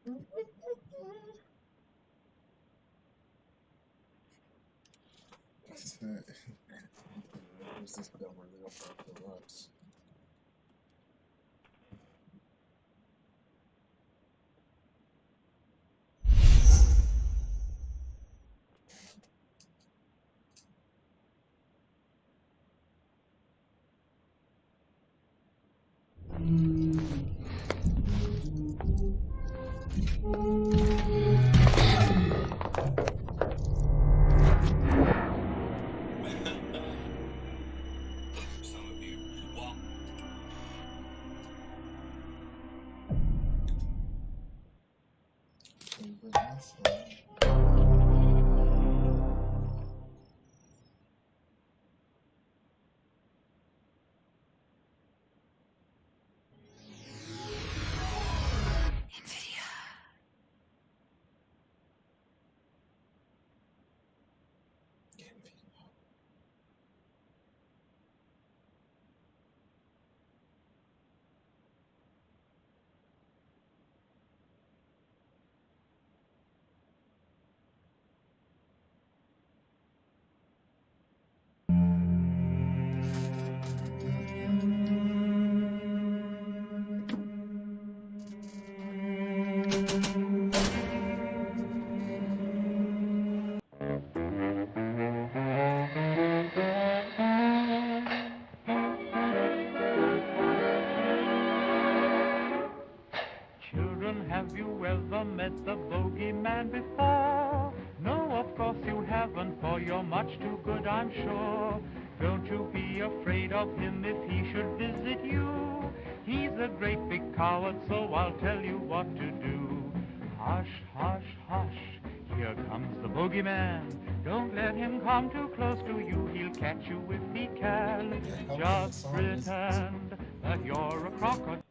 Who's this dumber than the rocks? Have you ever met the bogeyman before? No, of course you haven't, for you're much too good, I'm sure. Don't you be afraid of him if he should visit you. He's a great big coward, so I'll tell you what to do. Hush, hush, hush, here comes the bogeyman. Don't let him come too close to you, he'll catch you if he can. Just pretend that you're a crocodile.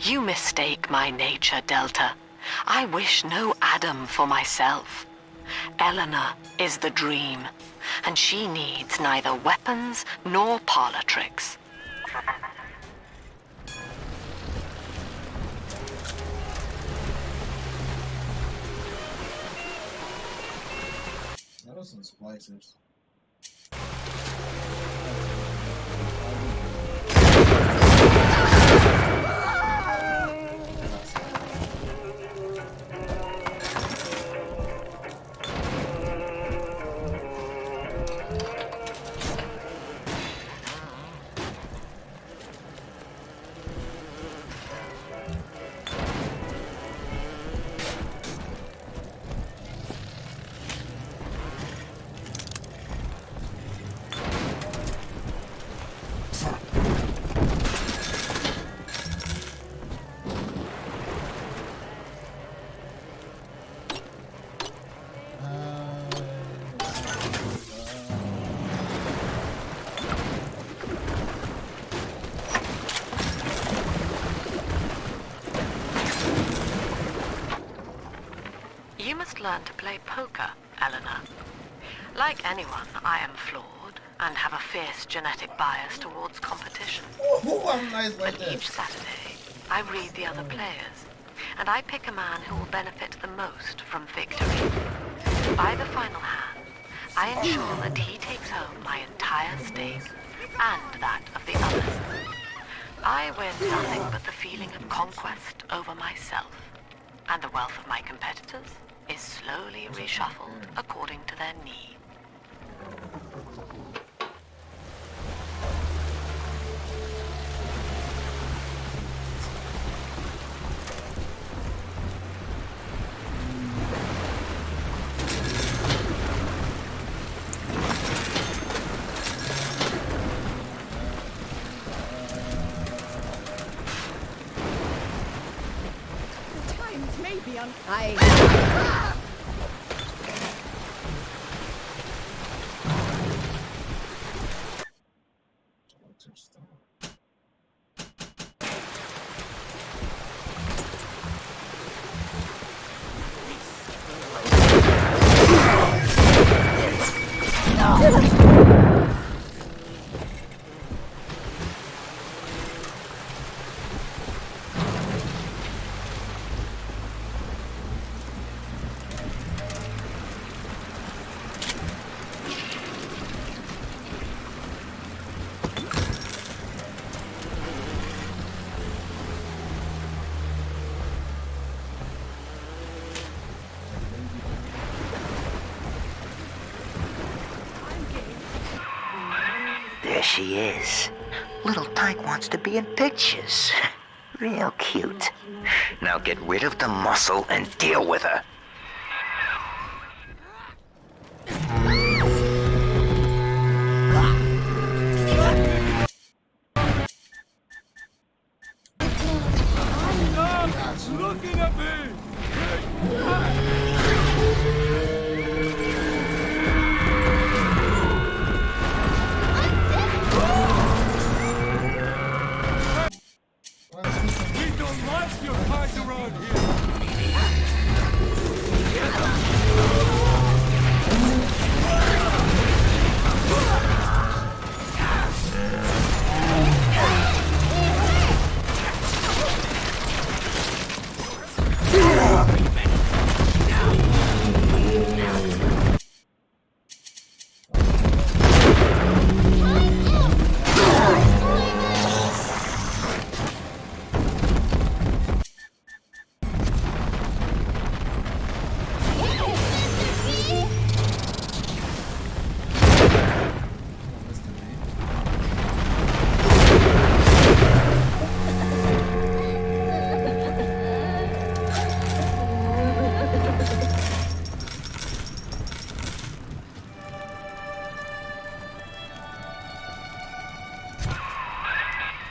You mistake my nature, Delta. I wish no Adam for myself. Eleanor is the dream, and she needs neither weapons nor parlor tricks. That was some splicers. You must learn to play poker, Eleanor. Like anyone, I am flawed and have a fierce genetic bias towards competition. Oh, I'm nice like But each this. Saturday, I read the other players, and I pick a man who will benefit the most from victory. By the final hand, I ensure that he takes home my entire stake and that of the others. I win nothing but the feeling of conquest over myself, and the wealth of my competitors is slowly reshuffled according to their needs. Maybe I... There she is. Little Tyke wants to be in pictures. Real cute. Now get rid of the muscle and deal with her. Looking at me! We don't like your kind around here!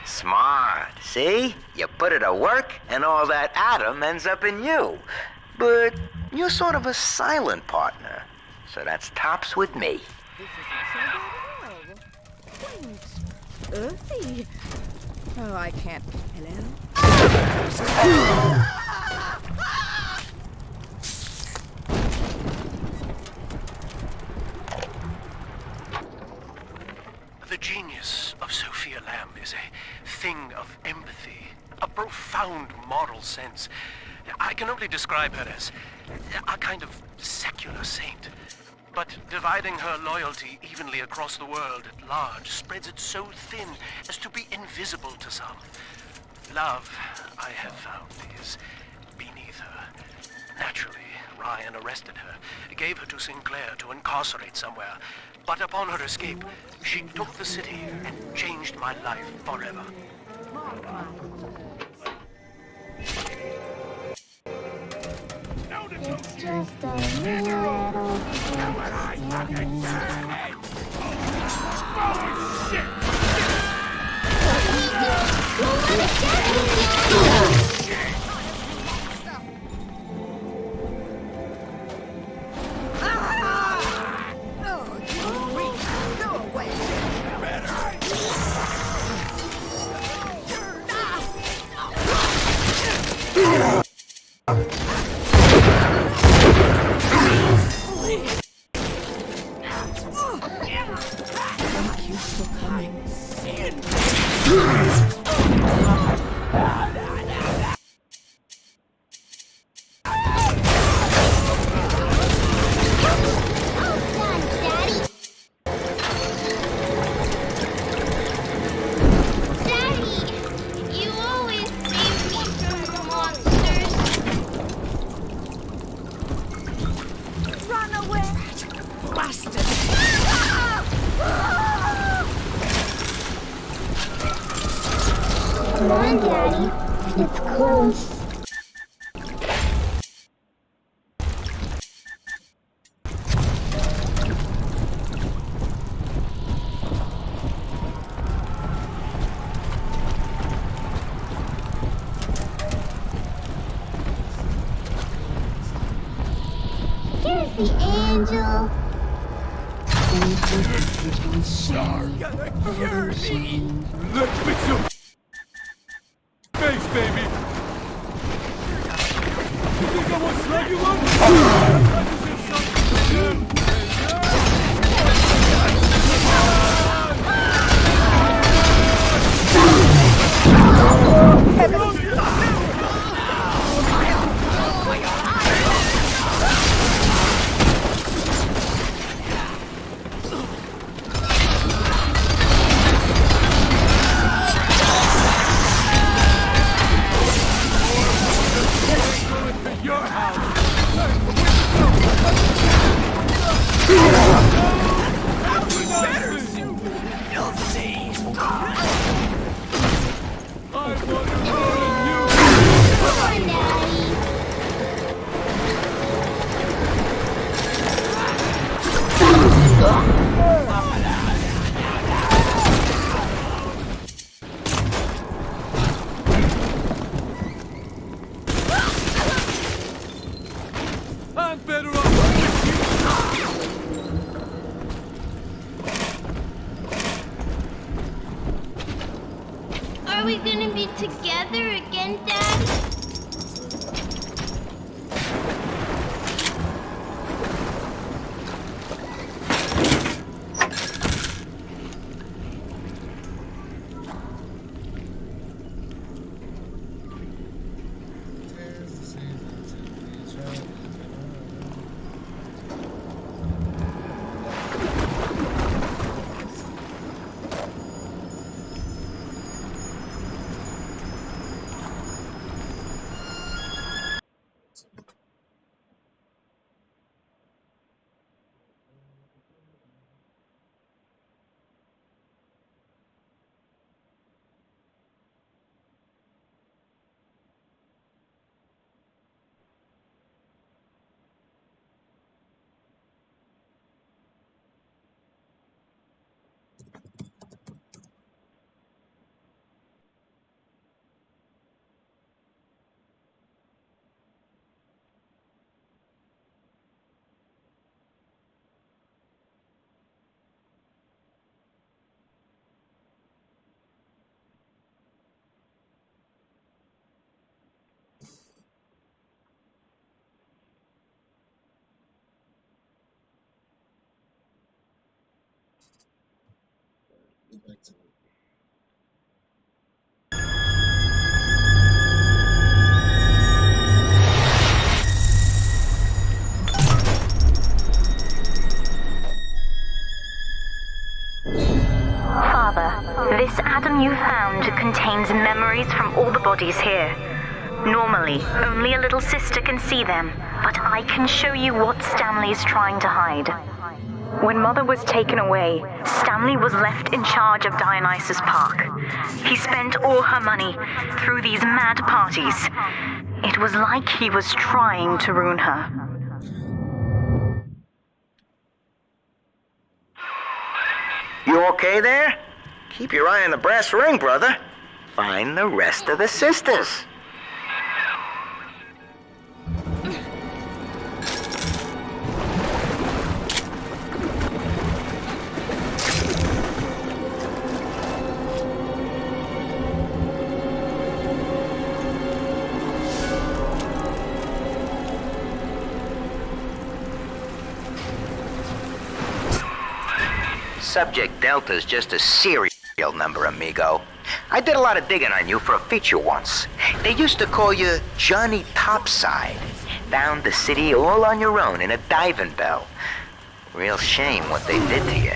Smart. See? You put it to work, and all that atom ends up in you. But you're sort of a silent partner, so that's tops with me. This isn't so bad at all. Quaint. Earthy. Oh, I can't... Hello? The genius of Sophia Lamb is a thing of empathy, a profound moral sense. I can only describe her as a kind of secular saint. But dividing her loyalty evenly across the world at large spreads it so thin as to be invisible to some. Love, I have found, is beneath her. Naturally, Ryan arrested her, gave her to Sinclair to incarcerate somewhere. But upon her escape, she took the city and changed my life forever. It's just a little Go away. Thank you for coming. Come on, Daddy. It's close. Here's the angel. Let's fix your face, baby! You think I won't slug you up? Your house! I'm better off with you! Are we gonna be together again, Daddy? Get back to it. Father, this atom you found contains memories from all the bodies here. Normally, only a little sister can see them, but I can show you what Stanley's trying to hide. When Mother was taken away, Stanley was left in charge of Dionysus Park. He spent all her money through these mad parties. It was like he was trying to ruin her. You okay there? Keep your eye on the brass ring, brother. Find the rest of the sisters. Subject Delta's just a serial number, amigo. I did a lot of digging on you for a feature once. They used to call you Johnny Topside. Found the city all on your own in a diving bell. Real shame what they did to you.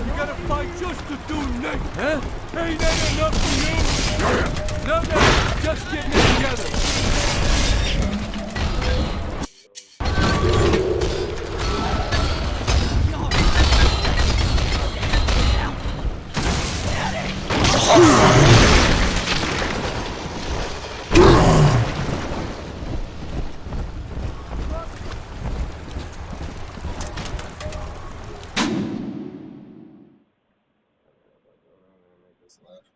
You gotta fight just to do Nick, huh? Ain't that enough for you? No, just getting it together. Left.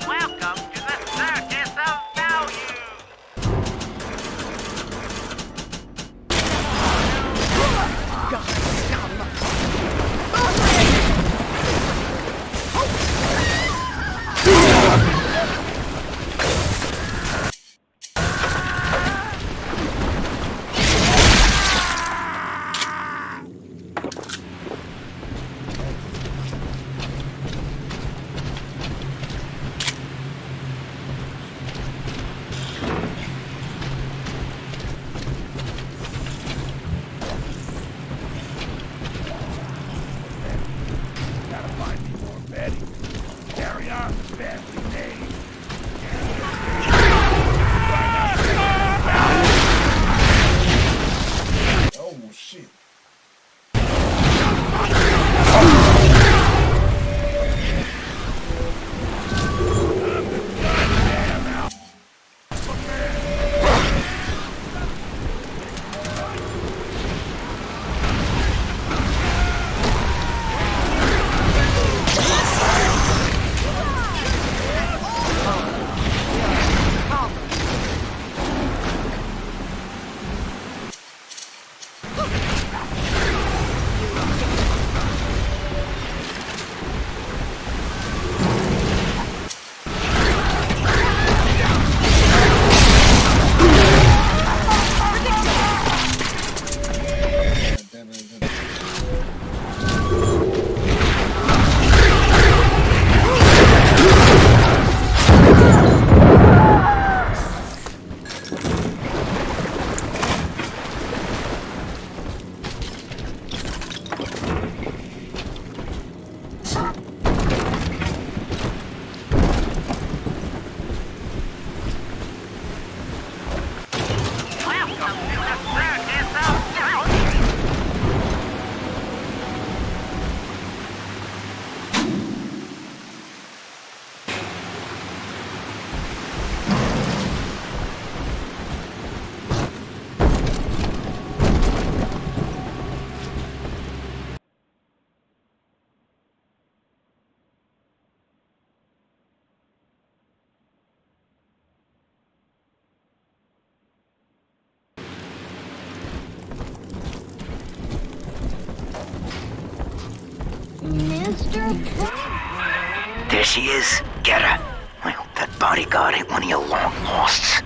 Welcome to the circus of value. Oh shit. There she is. Get her. I hope that bodyguard ain't one of your long losts.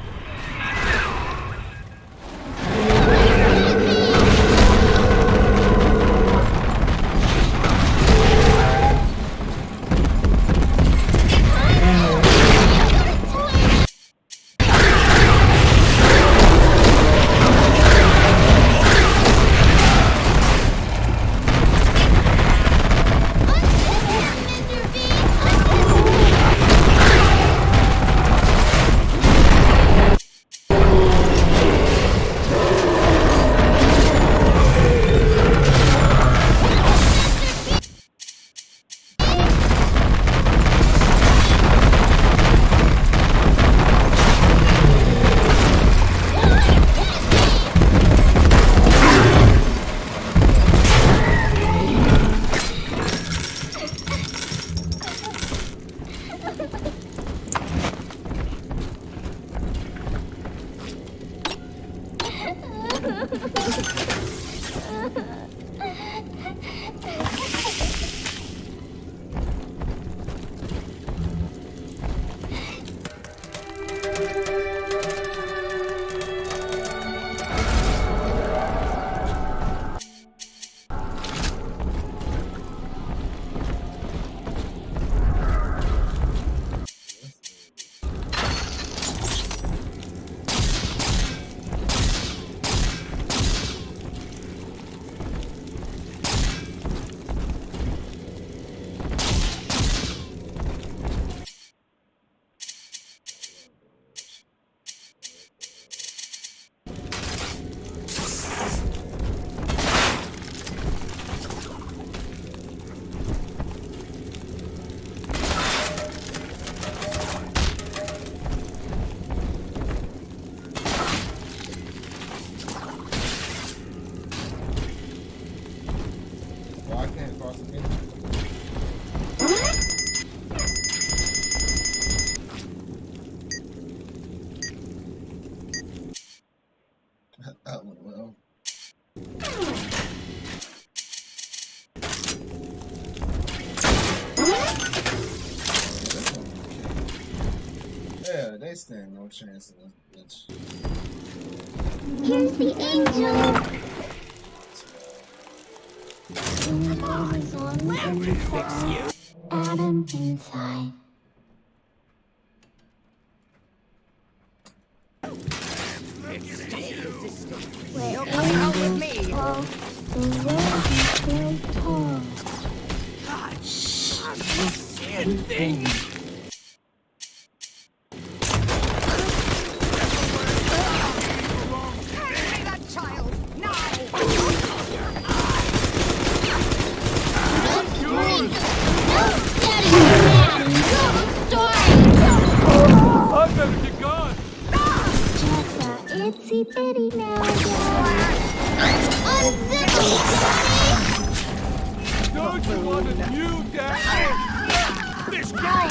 Why I can't cross the finish? That went well. Yeah, they stand no chance in this bitch. Here's the angel. Is on the inside. Adam inside. Where You're coming out with me. the road is very tall. God, shit, thing. Carry that child now. I better get gone. Just a itsy bitty now, Don't you want a new dad? This girl!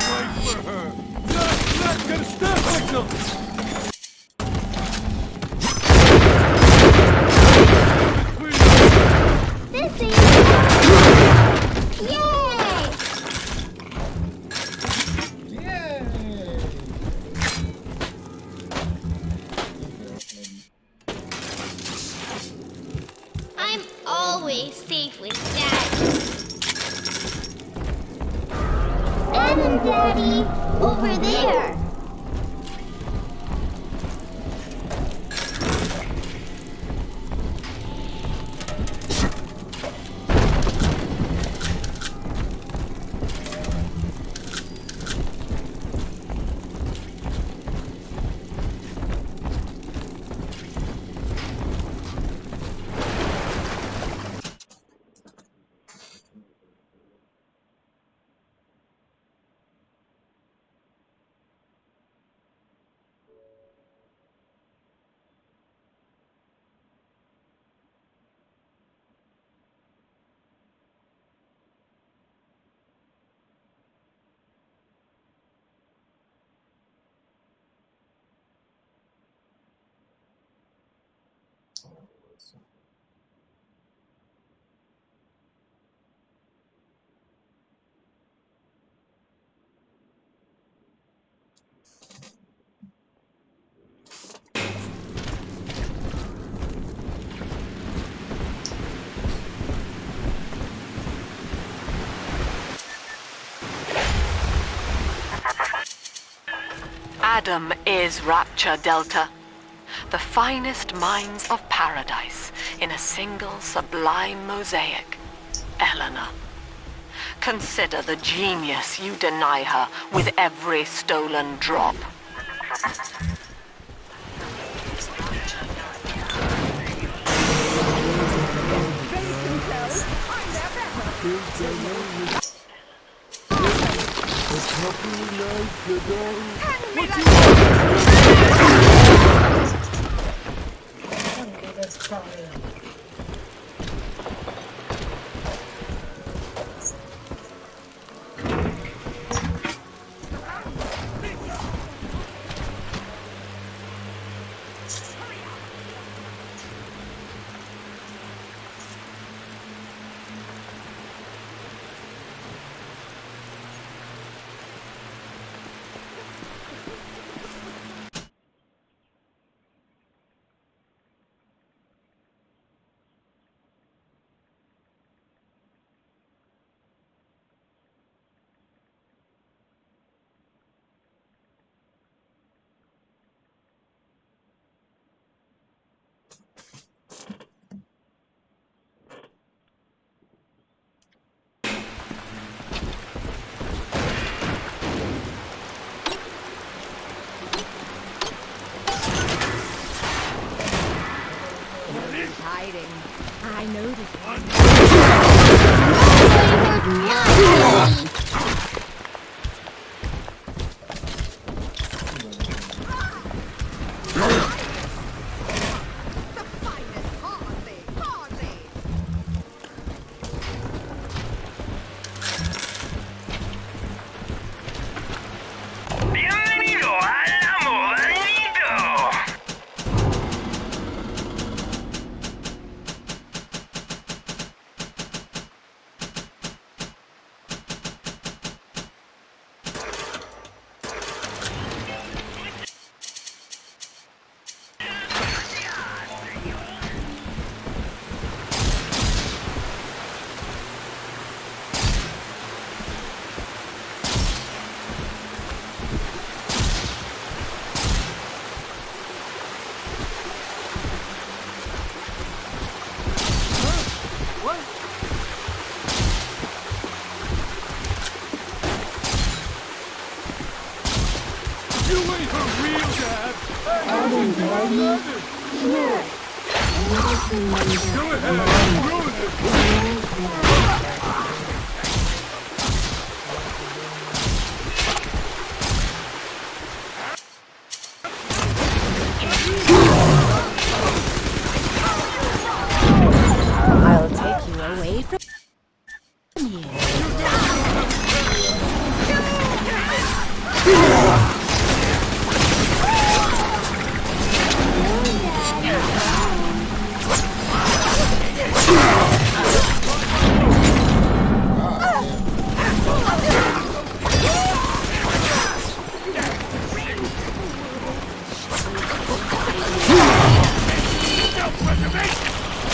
Wait for her. Not gonna stop signal. This is yay! Yay! I'm always safe with Dad. Adam, Daddy, over there. Adam is Rapture, Delta. The finest minds of paradise in a single sublime mosaic. Eleanor. Consider the genius you deny her with every stolen drop. Hiding. I noticed. I'll take you away from you.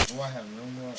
Oh, I have no more,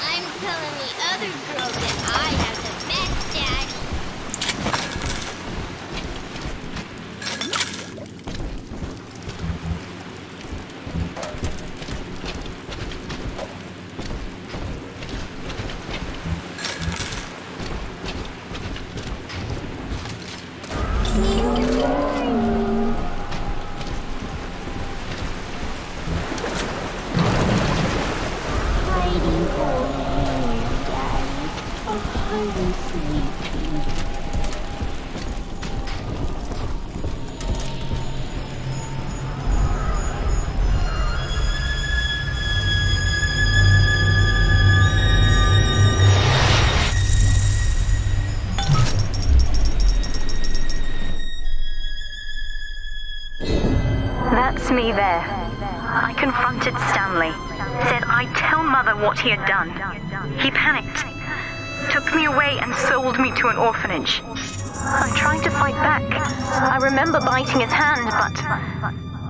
I'm telling the other girls that I have the best daddy. Hiding away, Daddy. Oh, hiding sweetie. It's me there. I confronted Stanley. Said I'd tell Mother what he had done. He panicked. Took me away and sold me to an orphanage. I tried to fight back. I remember biting his hand, but...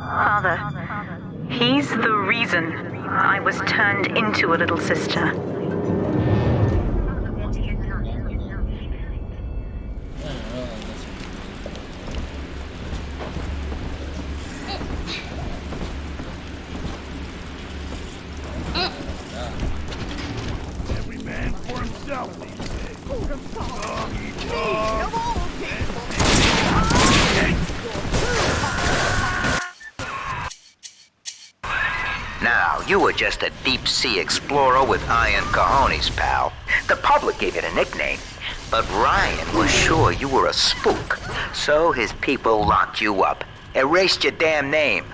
Father, he's the reason I was turned into a little sister. Every man for himself these days. Now, you were just a deep-sea explorer with iron cojones, pal. The public gave it a nickname, but Ryan was sure you were a spook. So his people locked you up, erased your damn name.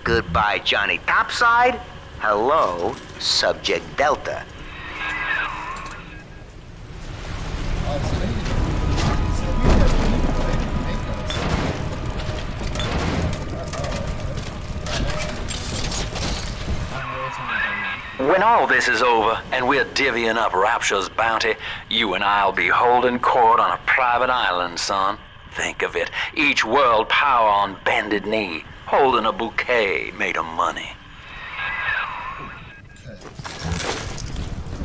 Goodbye, Johnny Topside. Hello, Subject Delta. When all this is over and we're divvying up Rapture's bounty, you and I'll be holding court on a private island, son. Think of it, each world power on bended knee, holding a bouquet made of money.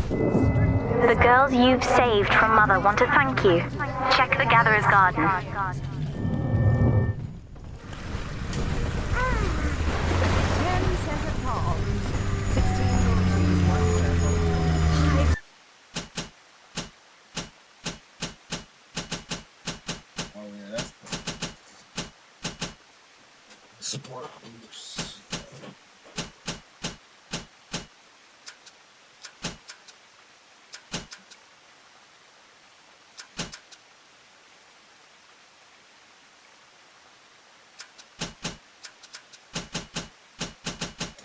The girls you've saved from Mother want to thank you. Check the Gatherer's Garden. 10 separate palms, 16 roses, 1 purple, 5. Oh yeah, that's cool. Support groups.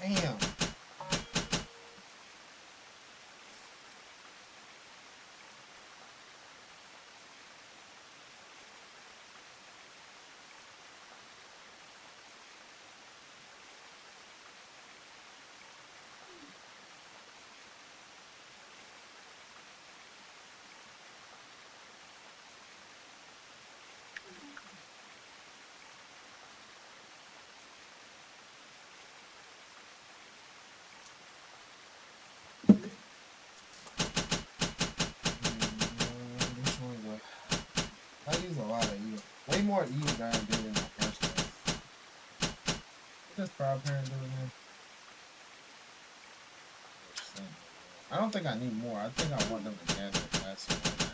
Damn. I use a lot of E. Way more E than I did in the first place. What does Proud Parent do again? I don't think I need more. I think I want them together. That's what I'm at.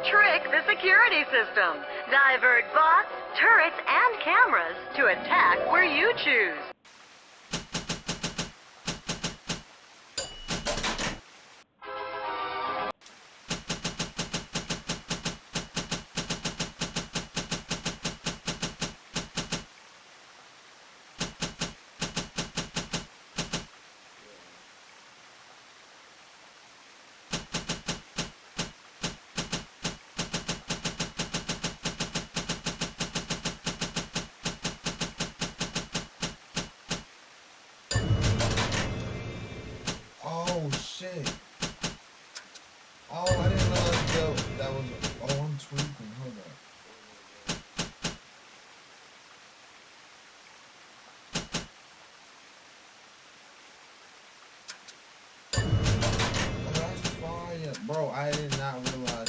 Trick the security system. Divert bots, turrets, and cameras to attack where you choose. Oh shit. Oh, I didn't realize that was. Oh, I'm tweaking. Hold up. Oh, that's fire. Bro, I did not realize.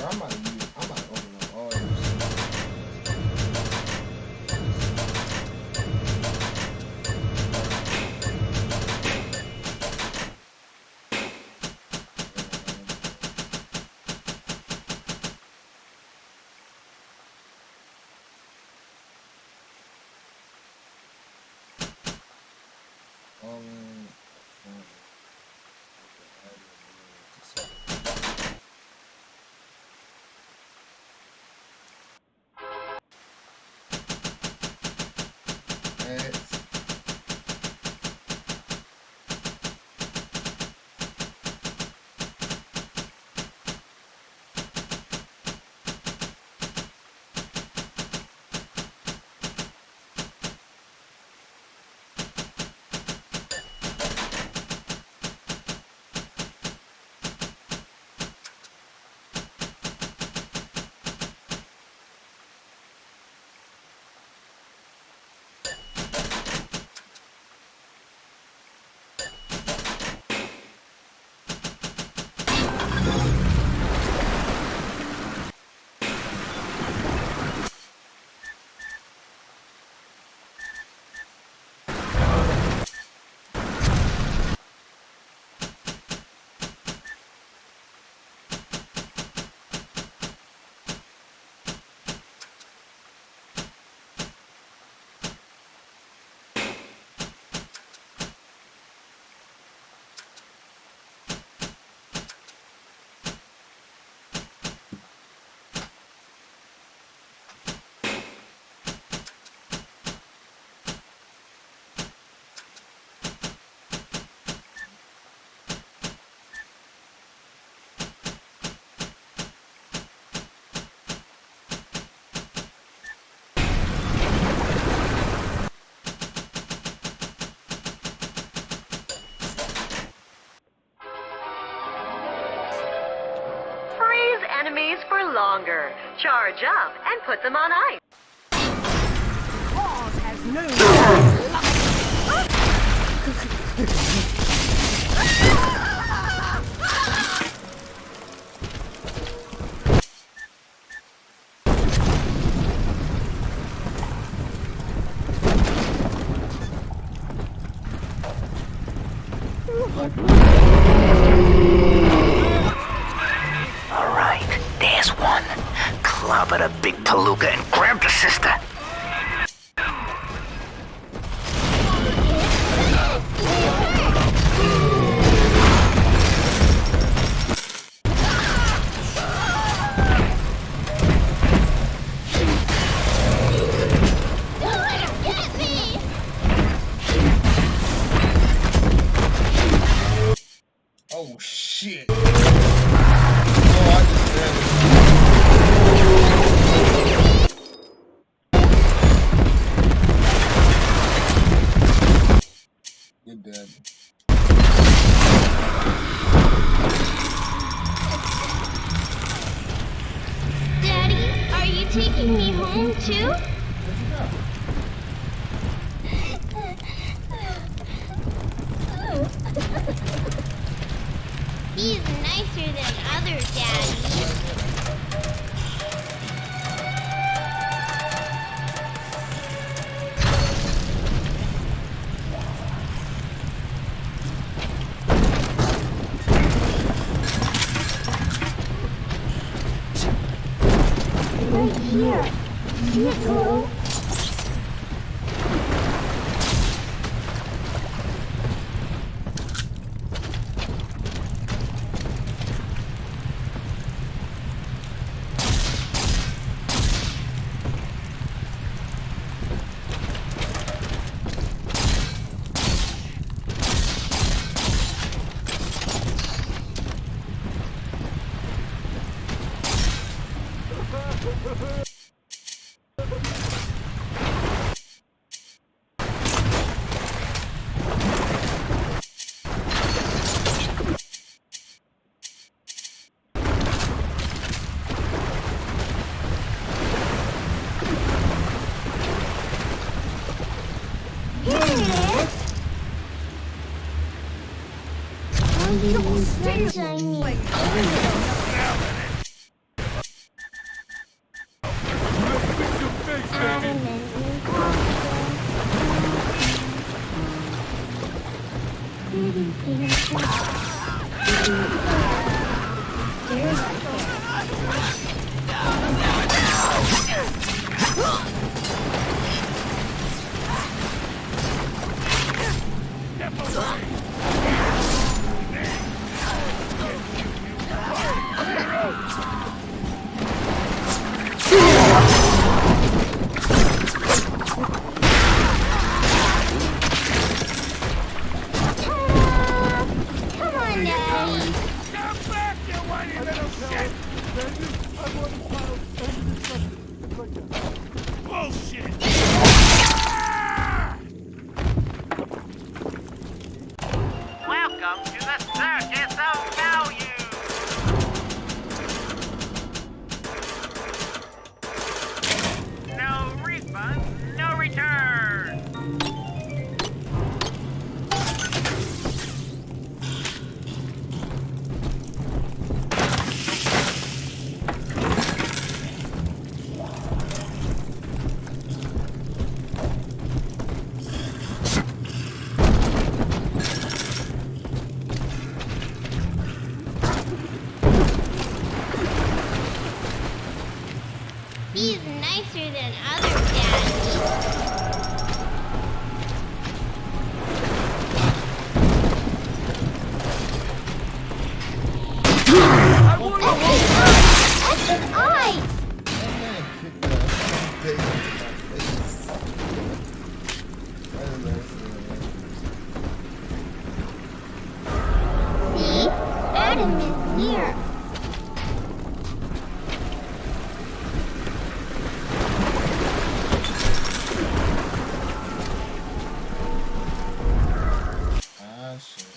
Bro, I'm about to open up all this shit. Freeze enemies for longer. Charge up and put them on ice. Claws has no. Alright, there's one. Clobber the big palooka and grab the sister. Oh shit. Oh, I just said it. You're dead. Daddy, are you taking me home too? He's nicer than other daddies. Right here. See it, Toto? Very unfair. Come on, Daddy. Come back, you whiny little shit! I want a pile of something like that. Bullshit! Welcome to the Circus of Value! No refund, no return! He's nicer than other daddies. That's his eyes! See? Adam is near. Ah, shit.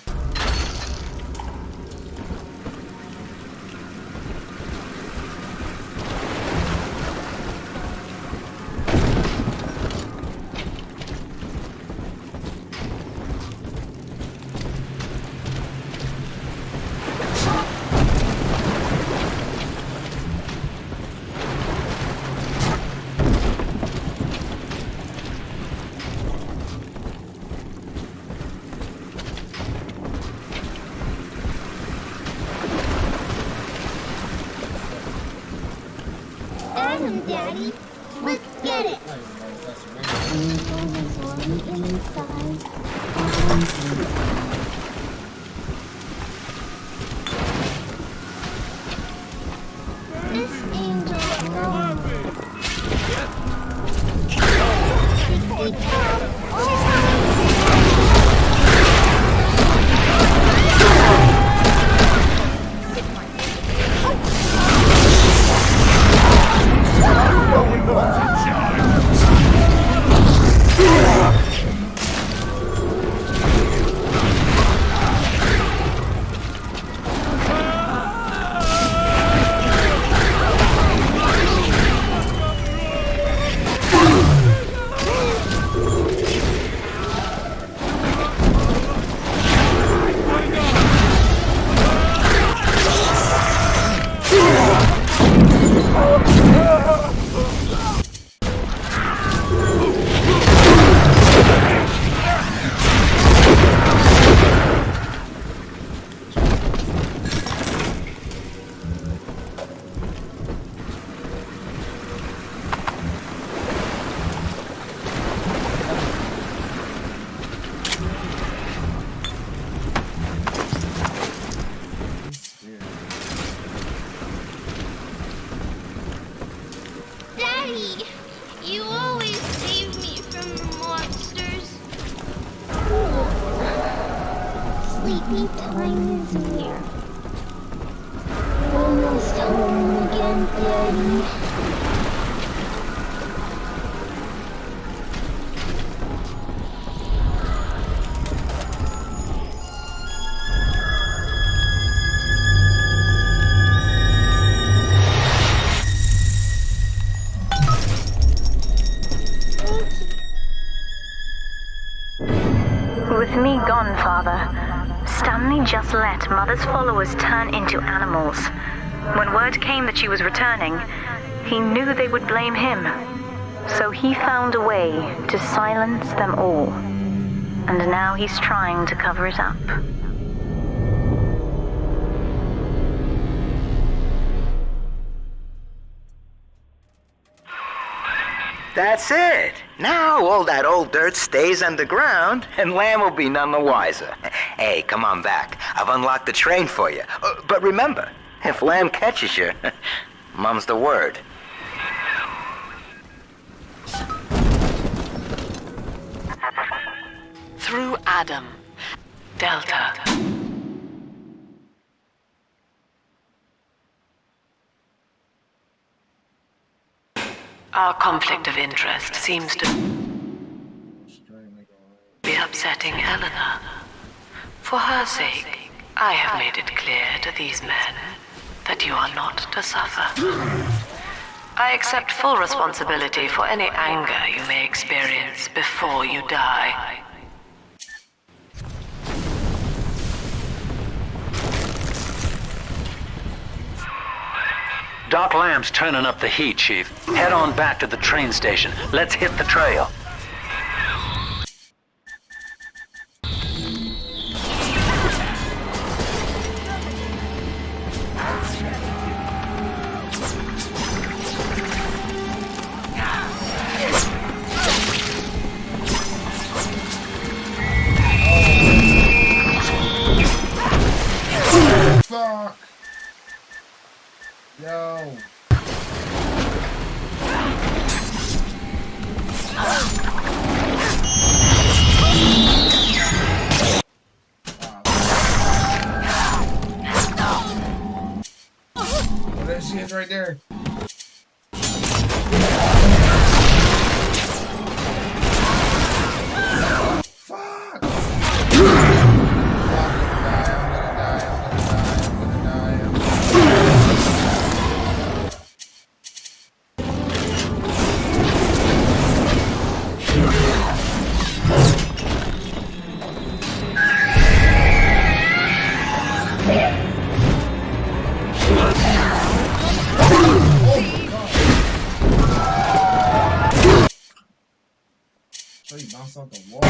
Adam, Daddy. Let's get it. This angel's gone. Daddy, you always save me from the monsters. Sleepy time is near. Almost home again, Daddy. With me gone, Father, Stanley just let Mother's followers turn into animals. When word came that she was returning, he knew they would blame him. So he found a way to silence them all. And now he's trying to cover it up. That's it. Now all that old dirt stays underground, and Lamb will be none the wiser. Hey, come on back. I've unlocked the train for you. But remember, if Lamb catches you, mum's the word. Through Adam, Delta. Our conflict of interest seems to be upsetting Eleanor. For her sake, I have made it clear to these men that you are not to suffer. I accept full responsibility for any anger you may experience before you die. Doc Lamb's turning up the heat, Chief. Head on back to the train station. Let's hit the trail. Fuck! Yo! Oh, there she is right there. So you bounce off the wall.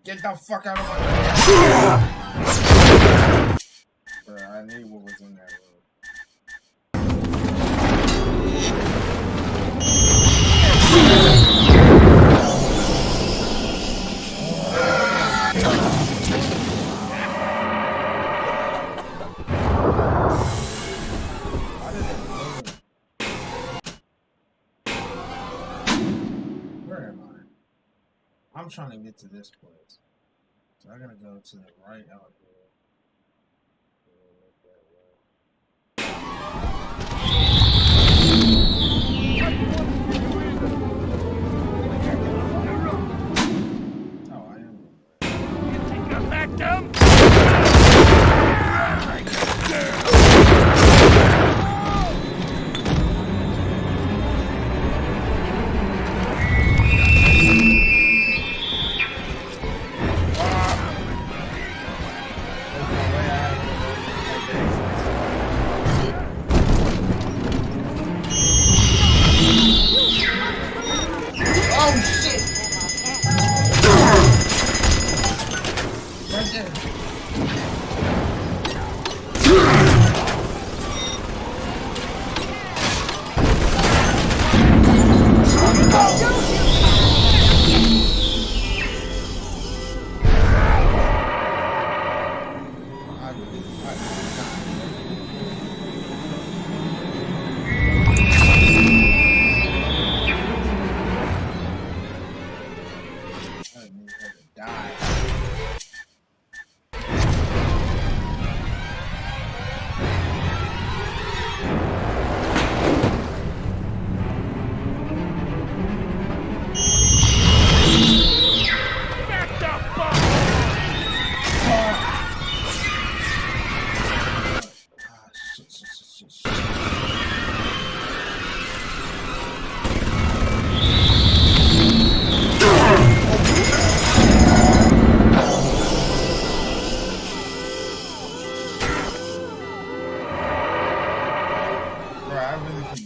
Get the fuck out of my Bruh, I knew what was in that room. Where am I? I'm trying to get to this place. So I gotta go to the right out here. Oh, I am. Come back down!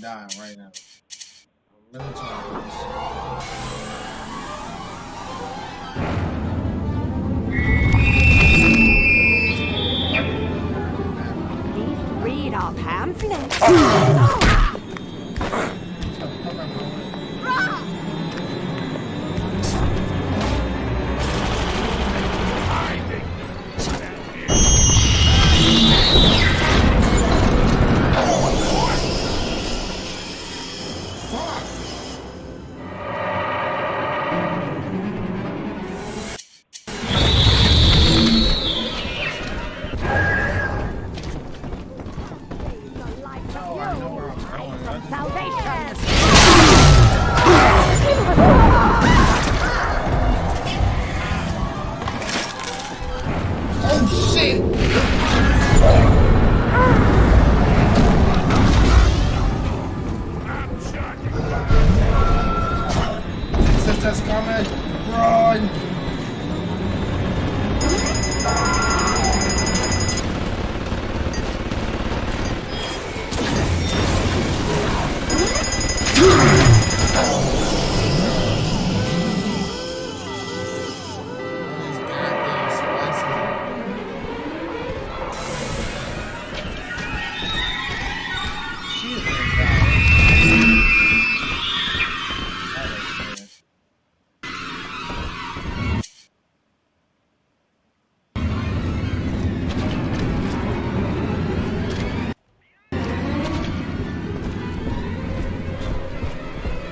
dying right now. I'm really trying to do this shit. Please read our pamphlet. Sister's coming! Run!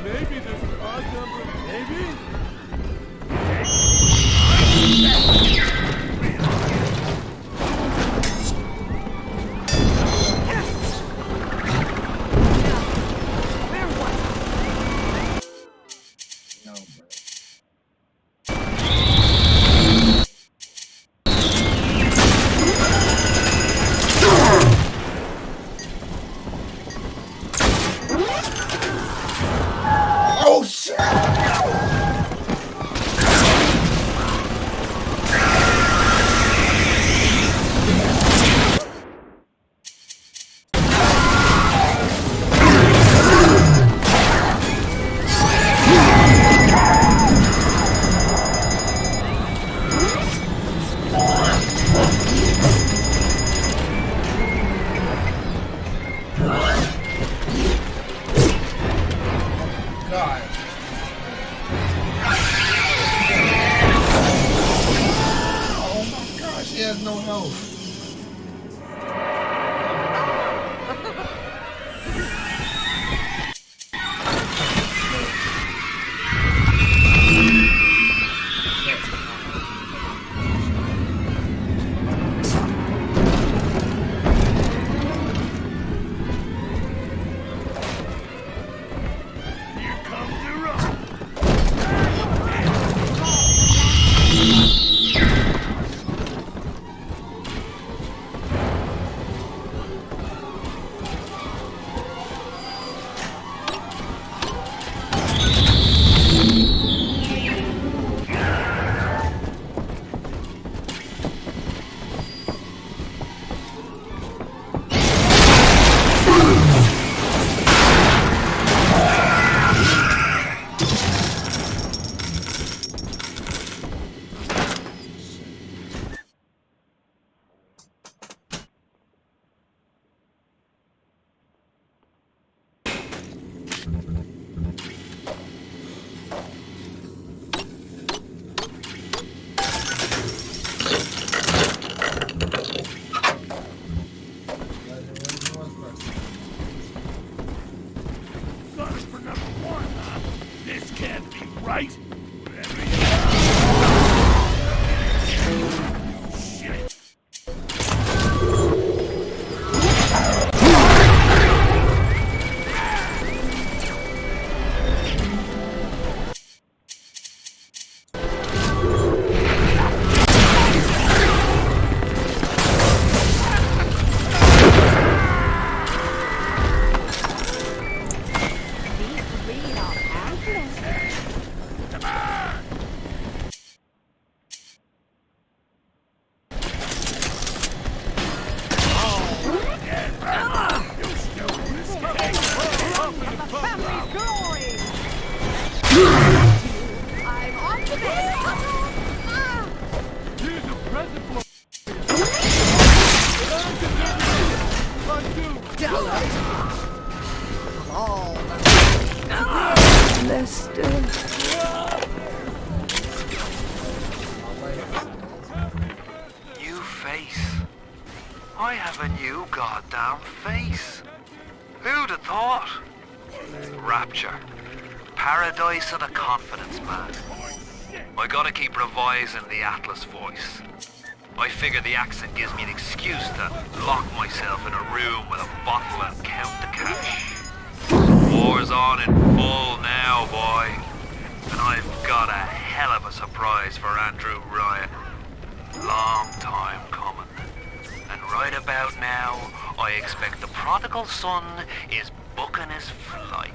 Maybe this odd number, maybe? No, bro. Oh shit! God. Oh my gosh, she has no health. Got it for number one, huh? This can't be right. Shit. Please read our pamphlet. I'm on to bed. Here's a present for Lester. New face. I have a new goddamn face. Who'd have thought? Rapture. Paradise of the confidence man. I gotta keep revising the Atlas voice. I figure the accent gives me an excuse to lock myself in a room with a bottle and count the cash. War's on in full now, boy. And I've got a hell of a surprise for Andrew Ryan. Long time coming. And right about now, I expect the prodigal son is booking his flight.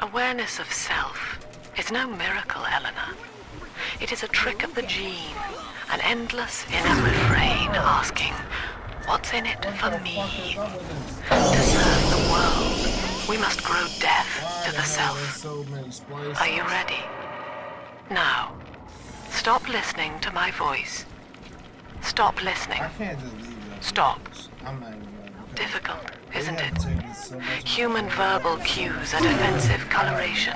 Awareness of self is no miracle, Eleanor. It is a trick of the gene, an endless inner refrain asking, what's in it for me? To serve the world, we must grow deaf to the self. Are you ready? Now, stop listening to my voice. Stop listening. Stop. Difficult, isn't it? Human verbal cues are defensive coloration,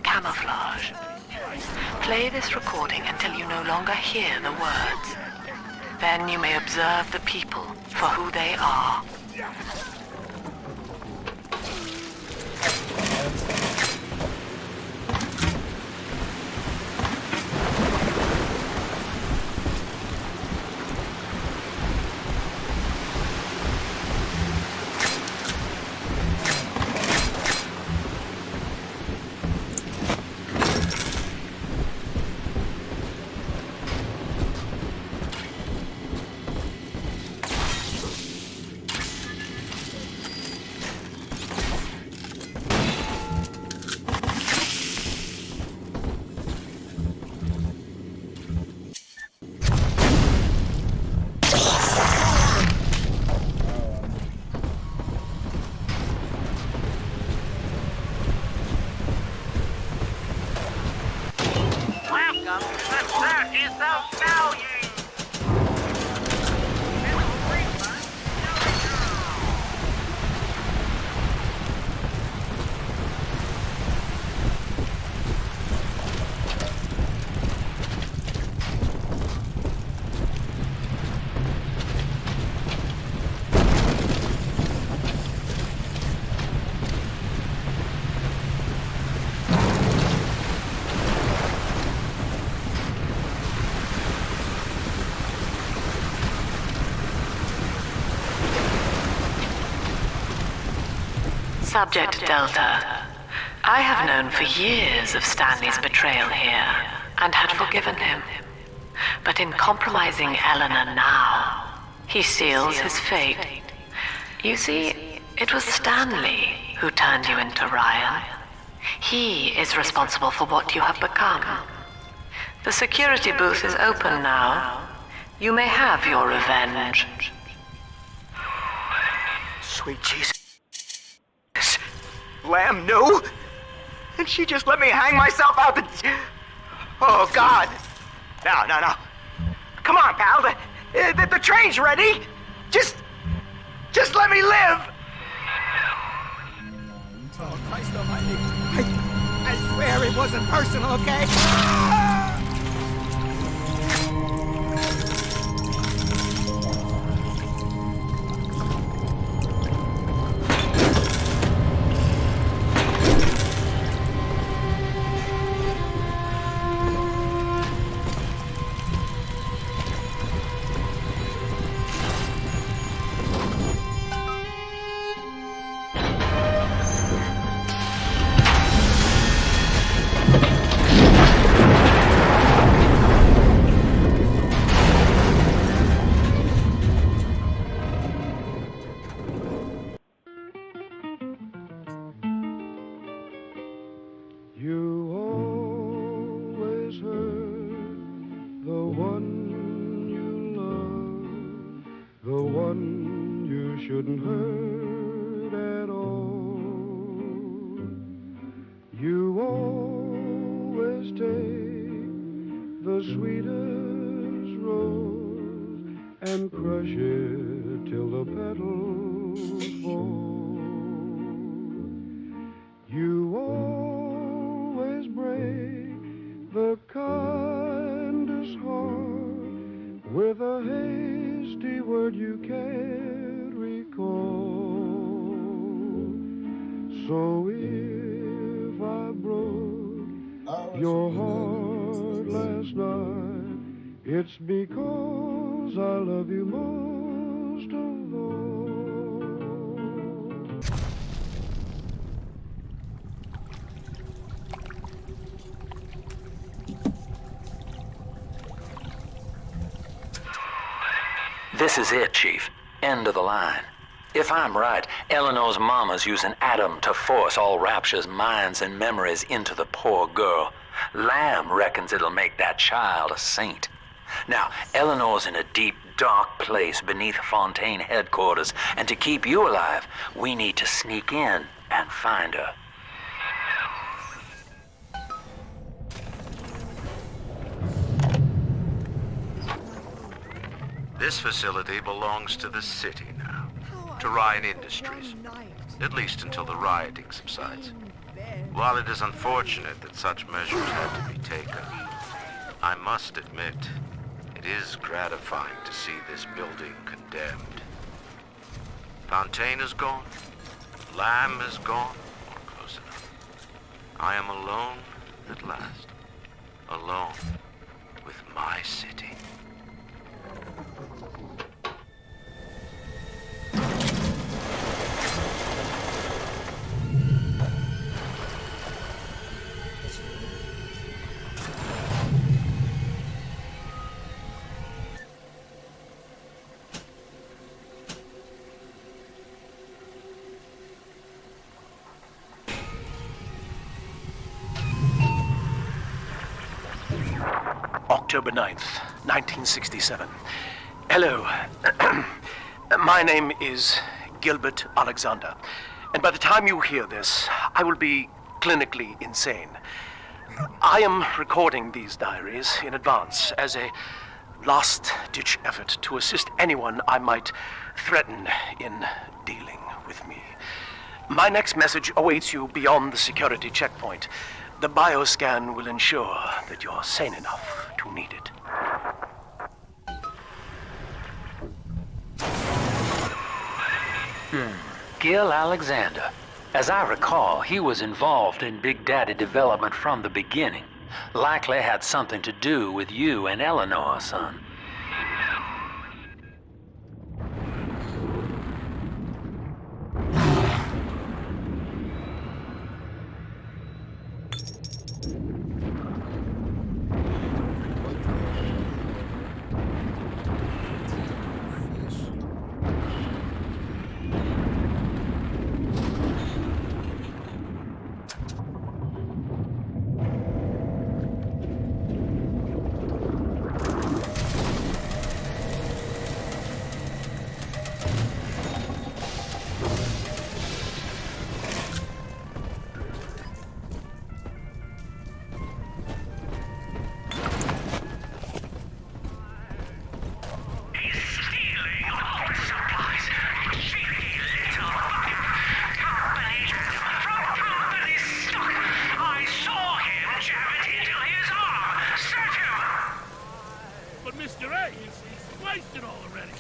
camouflage. Play this recording until you no longer hear the words. Then you may observe the people for who they are. Subject Delta, I have known for years of Stanley's betrayal here, and had forgiven him. But in compromising Eleanor now, he seals his fate. You see, it was Stanley who turned you into Ryan. He is responsible for what you have become. The security booth is open now. You may have your revenge. Sweet Jesus. Lamb knew? And she just let me hang myself out the... Oh, God. No. Come on, pal. The train's ready. Just let me live. Oh, Christ almighty. I swear it wasn't personal, okay? Shouldn't hurt at all. You always take the sweetest rose and crush it till the petals fall. You always break the kindest heart with a hasty word you can't recall. So if I broke your heart last night, it's because I love you most of all. This is it, Chief. End of the line. If I'm right, Eleanor's mama's using Adam to force all Rapture's minds and memories into the poor girl. Lamb reckons it'll make that child a saint. Now, Eleanor's in a deep, dark place beneath Fontaine headquarters, and to keep you alive, we need to sneak in and find her. This facility belongs to the city now, to Ryan Industries, at least until the rioting subsides. While it is unfortunate that such measures had to be taken, I must admit, it is gratifying to see this building condemned. Fontaine is gone, Lamb is gone, or close enough. I am alone at last, alone with my city. October 9th, 1967. Hello. My name is Gilbert Alexander, and by the time you hear this, I will be clinically insane. I am recording these diaries in advance as a last-ditch effort to assist anyone I might threaten in dealing with me. My next message awaits you beyond the security checkpoint. The bioscan will ensure that you're sane enough to need it. Gil Alexander. As I recall, he was involved in Big Daddy development from the beginning. Likely had something to do with you and Eleanor, son. but Mr. A is wasted already.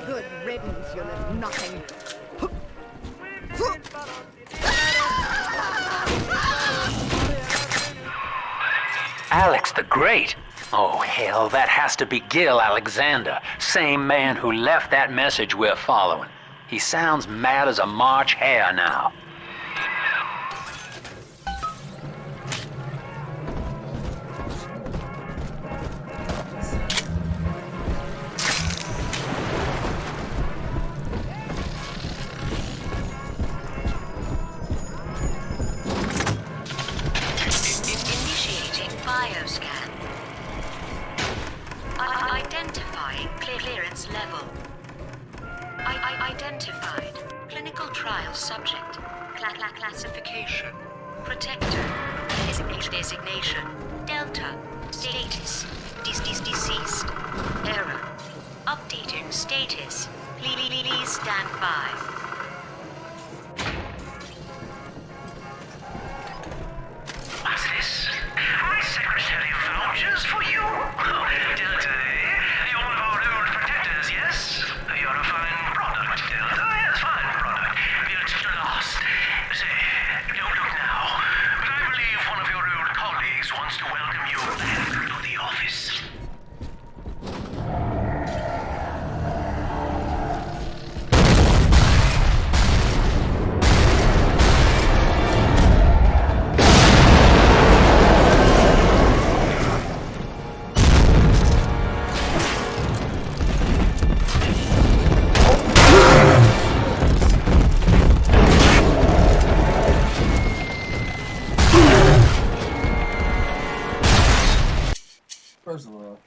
Good riddance, you little nothing. Alex the Great? Oh, hell, that has to be Gil Alexander, same man who left that message we're following. He sounds mad as a March hare now. Initiating bioscan. Identifying clearance level. Identified. Clinical trial subject. Classification. Protector. Designation. Delta. Status. Deceased. Error. Updating status. Please stand by. What's this? My secretary vouchers for you. Delta, eh? You're one of our old protectors, yes? You're a fine product, Delta. Yes, fine product. Built to last. Say, don't look now, but I believe one of your old colleagues wants to welcome you back to the office. First of all,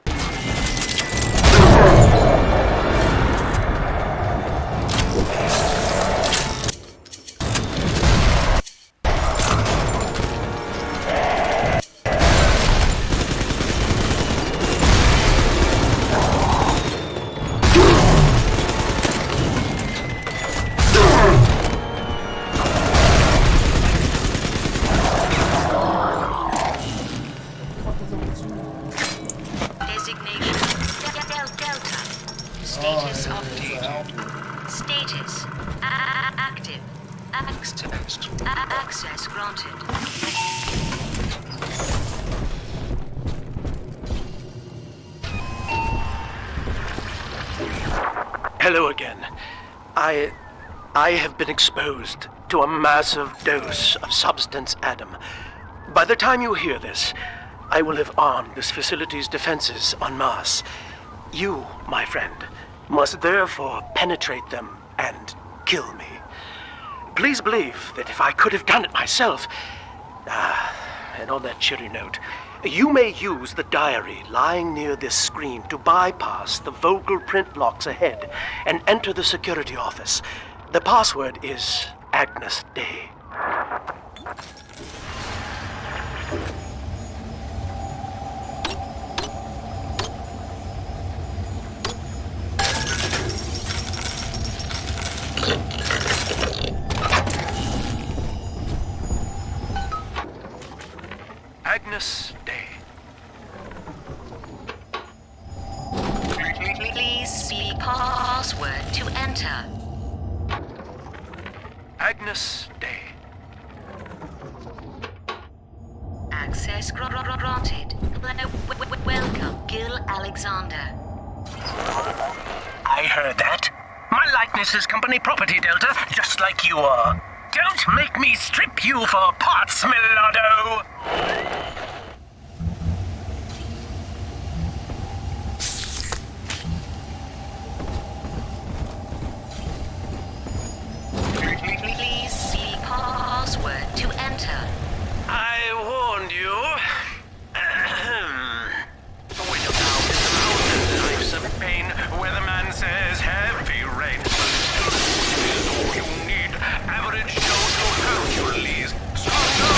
Status updated. Status active. Access granted. Hello again. I have been exposed to a massive dose of substance Adam. By the time you hear this, I will have armed this facility's defenses en masse. You, my friend, must therefore penetrate them and kill me. Please believe that if I could have done it myself... and on that cheery note, you may use the diary lying near this screen to bypass the vocal print locks ahead and enter the security office. The password is Agnes Day. Agnes Day. Please speak password to enter. Agnes Day. Access granted. Welcome, Gil Alexander. I heard that. My likeness is company property, Delta, just like you are. Don't make me strip you for parts, Millardo! Please see password to enter. I warned you. When you're down in the mountain, life's a pain. Weatherman says heavy rain. Is all you need. Average Joe to hurt your lees. Stronger,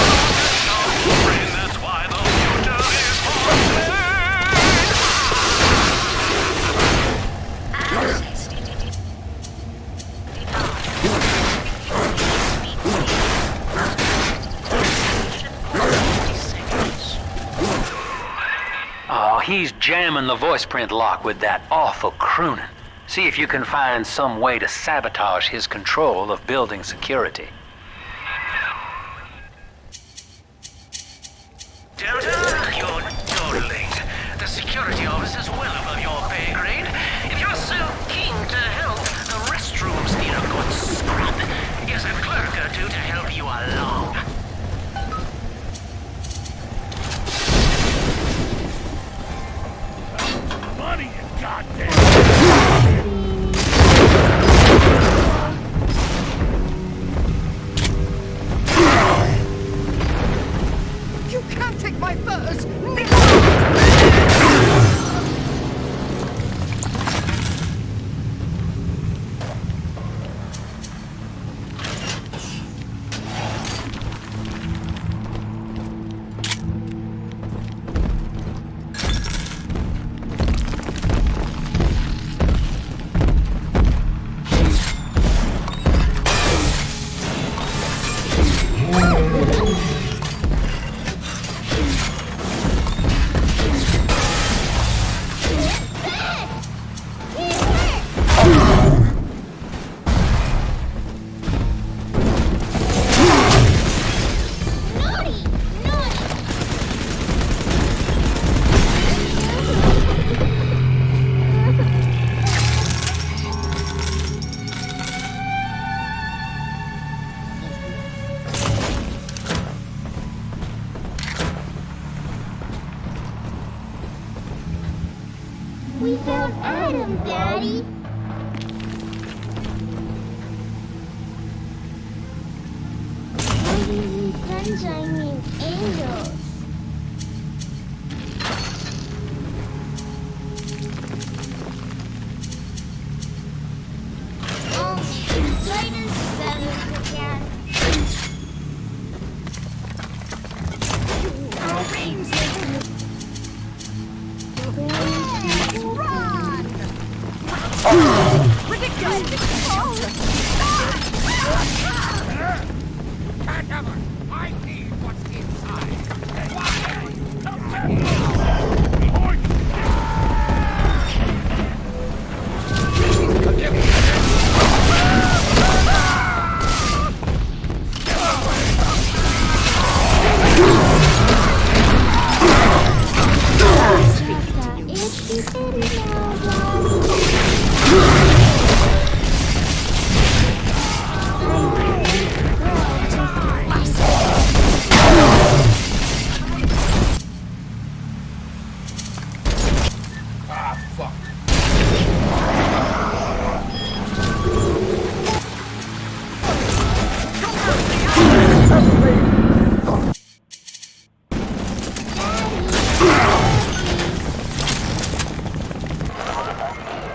brain. That's why the future is haunted. Oh, he's jamming the voice print lock with that awful crooning. See if you can find some way to sabotage his control of building security. Delta, you're dawdling. The security office is well above your pay grade. If you're so keen to help, the restrooms need a good scrub. Here's a clerk or two to help you along. Money, you goddamn! You can't take my furs! We found Adam, Daddy. Maybe sunshine means angels. Light as seven again. I see what's inside.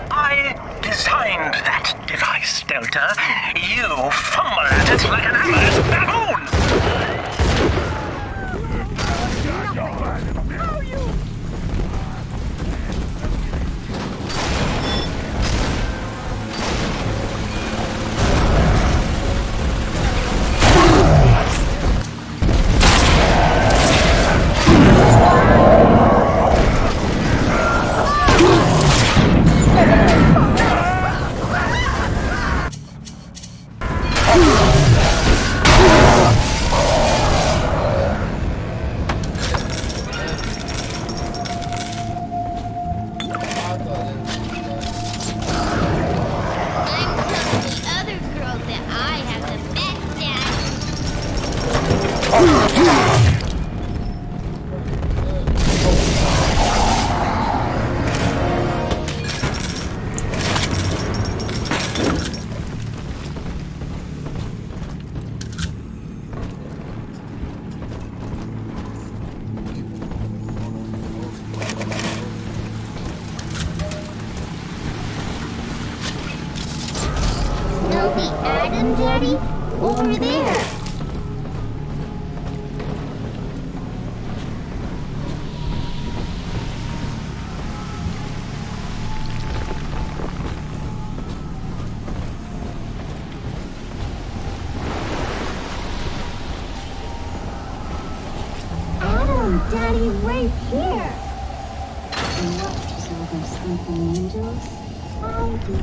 I designed that device, Delta. You fumble at it like an amorous baboon! Snowy Adam, Daddy? Over there. Adam, Daddy, right here. What silver sleeping angels? I do.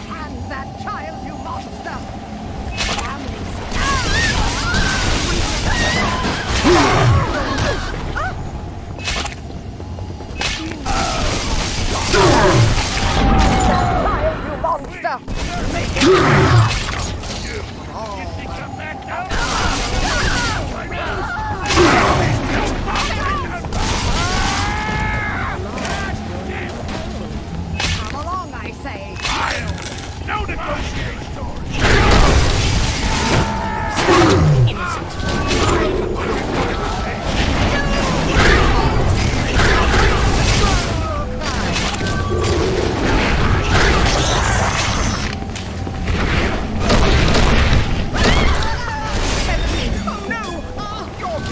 And that child, you monster! Child, you monster! Come along, I say. No negotiation! Oh no! Oh, God!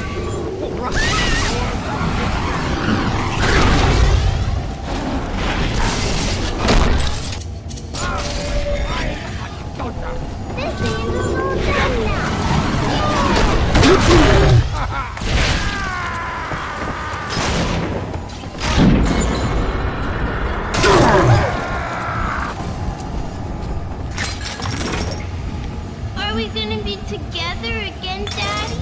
This angel's all done now. Are we gonna be together again, Daddy?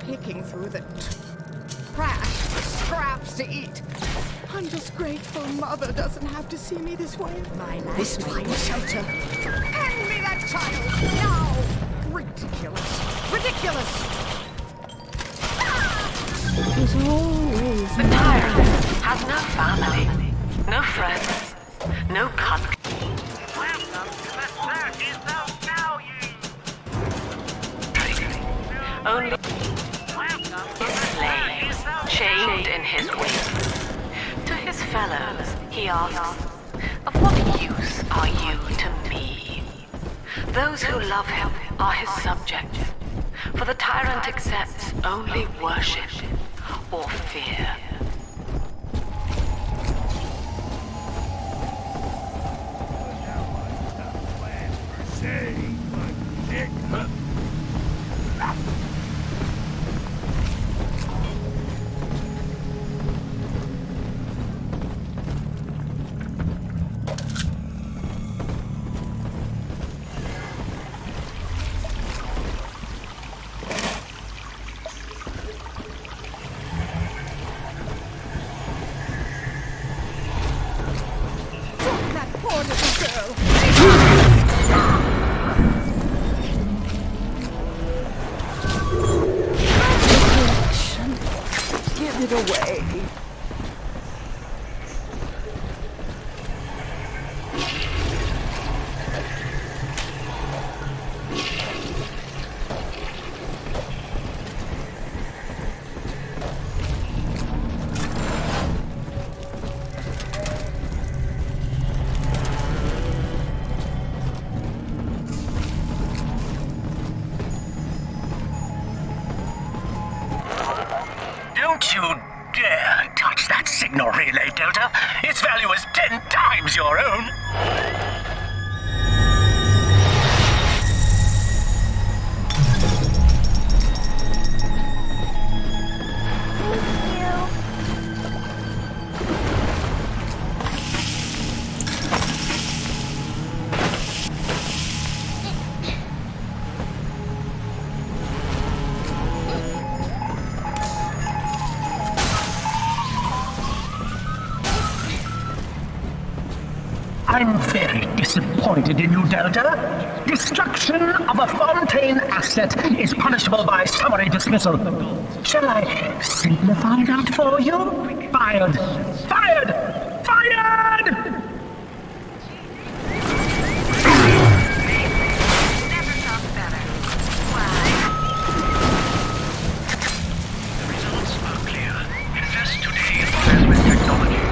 Picking through the trash for scraps to eat. I'm just grateful Mother doesn't have to see me this way. My life. This will shelter. Hand me that child now! Ridiculous! Ridiculous! The tyrant has no family, no friends, no country. Welcome to the circus of value! Only Welcome to his slaves, chained in his wings. To his fellows, he asks, of what use are you to me? Those who love him are his subjects, for the tyrant accepts only worship or fear. That poor little girl! Give it away. Don't you dare touch that signal relay, Delta. Its value is 10 times your own. I'm very disappointed in you, Delta. Destruction of a Fontaine asset is punishable by summary dismissal. Shall I simplify that for you? Fired! Fired! Fired! The results are clear. Invest today in plasmid technology.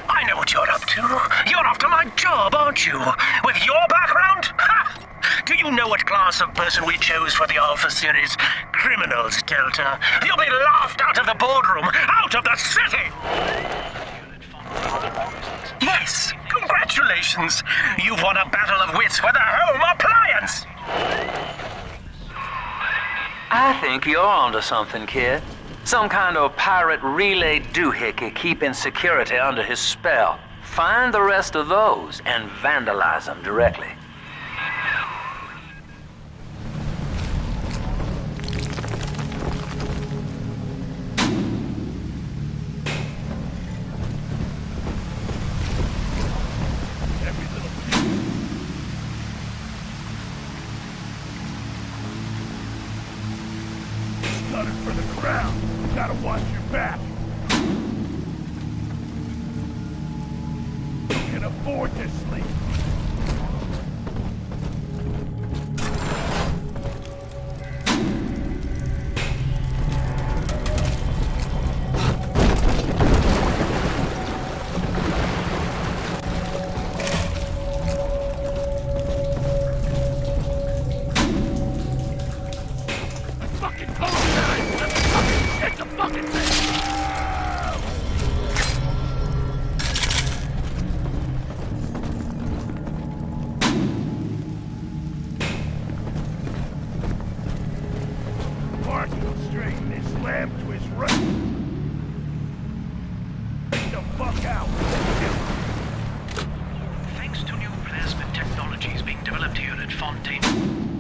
I know what you're up to. You're after my job, aren't you? With your background? Ha! Do you know what class of person we chose for the Alpha series? Criminals, Delta. You'll be laughed out of the boardroom, out of the city! Yes, congratulations! You've won a battle of wits with a home appliance! I think you're onto something, kid. Some kind of pirate relay doohickey keeping security under his spell. Find the rest of those and vandalize them directly. Stutter for the crowd. Gotta watch your back. You can afford to sleep. Fucking told you that I hit the fucking thing! Mark will straighten this lamp to his right. Get the fuck out! Thanks to new plasmid technologies being developed here at Fontaine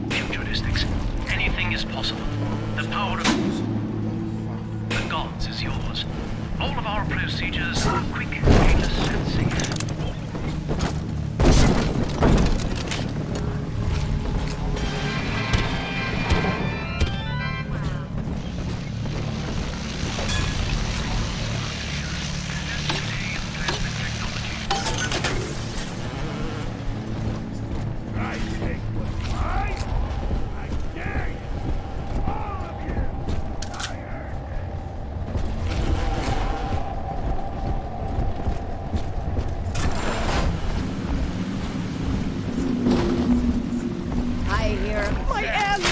Futuristics, anything is possible. The power of the gods is yours. All of our procedures are quick, painless, and safe. I take what's mine. I dare you. All of you. I earned I hear my end.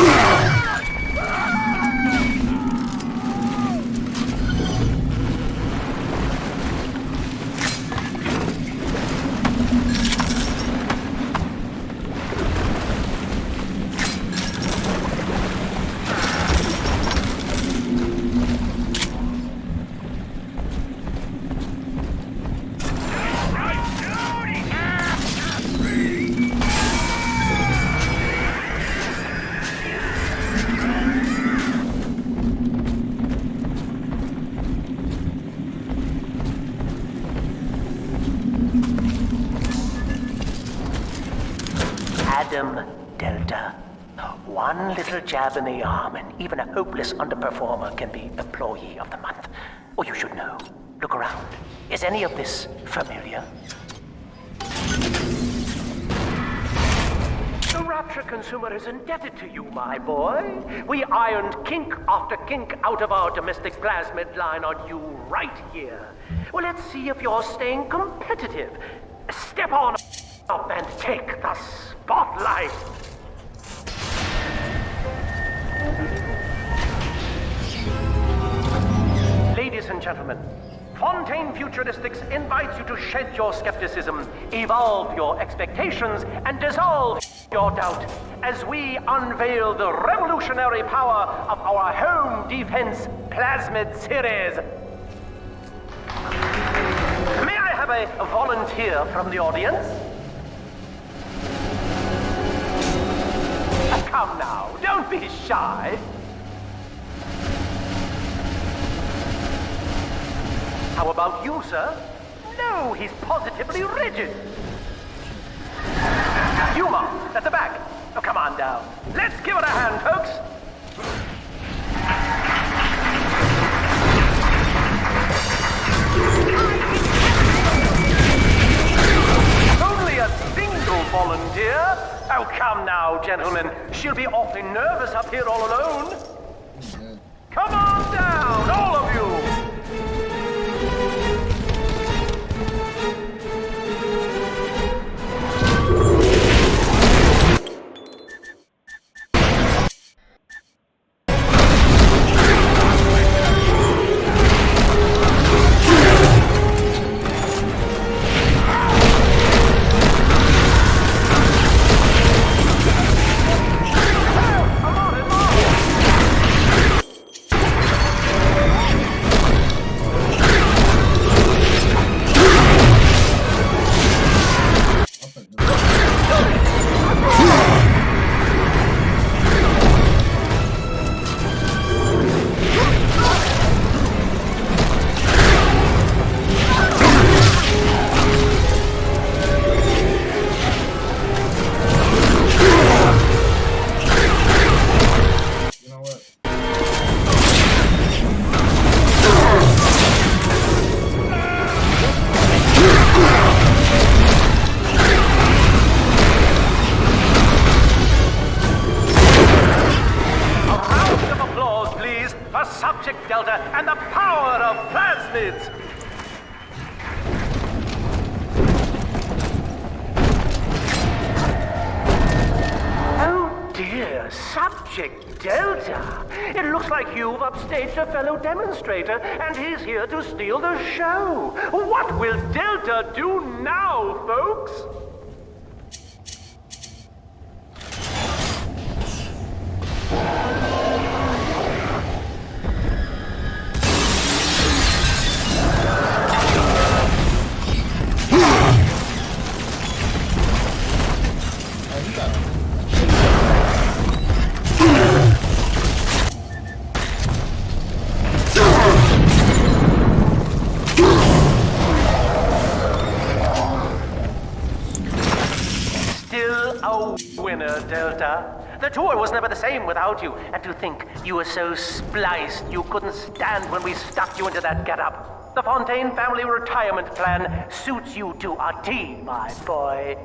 Adam Delta. One little jab in the arm, and even a hopeless underperformer can be Employee of the Month. Or you should know. Look around. Is any of this familiar? The Rapture consumer is indebted to you, my boy. We ironed kink after kink out of our domestic plasmid line on you right here. Well, let's see if you're staying competitive. Step on up and take the spotlight. gentlemen, Fontaine Futuristics invites you to shed your skepticism, evolve your expectations, and dissolve your doubt as we unveil the revolutionary power of our home defense plasmid series. May I have a volunteer from the audience? Come now, don't be shy. How about you, sir? No, he's positively rigid. You, Mark, at the back. Oh, come on down. Let's give it a hand, folks. Only a single volunteer? Oh, come now, gentlemen. She'll be awfully nervous up here all alone. Come on down, all of you. Subject Delta and the power of plasmids! Oh dear, Subject Delta! It looks like you've upstaged a fellow demonstrator, and he's here to steal the show! What will Delta do now, folks? Winner, Delta. The tour was never the same without you, and to think you were so spliced you couldn't stand when we stuffed you into that getup. The Fontaine family retirement plan suits you to a T, my boy.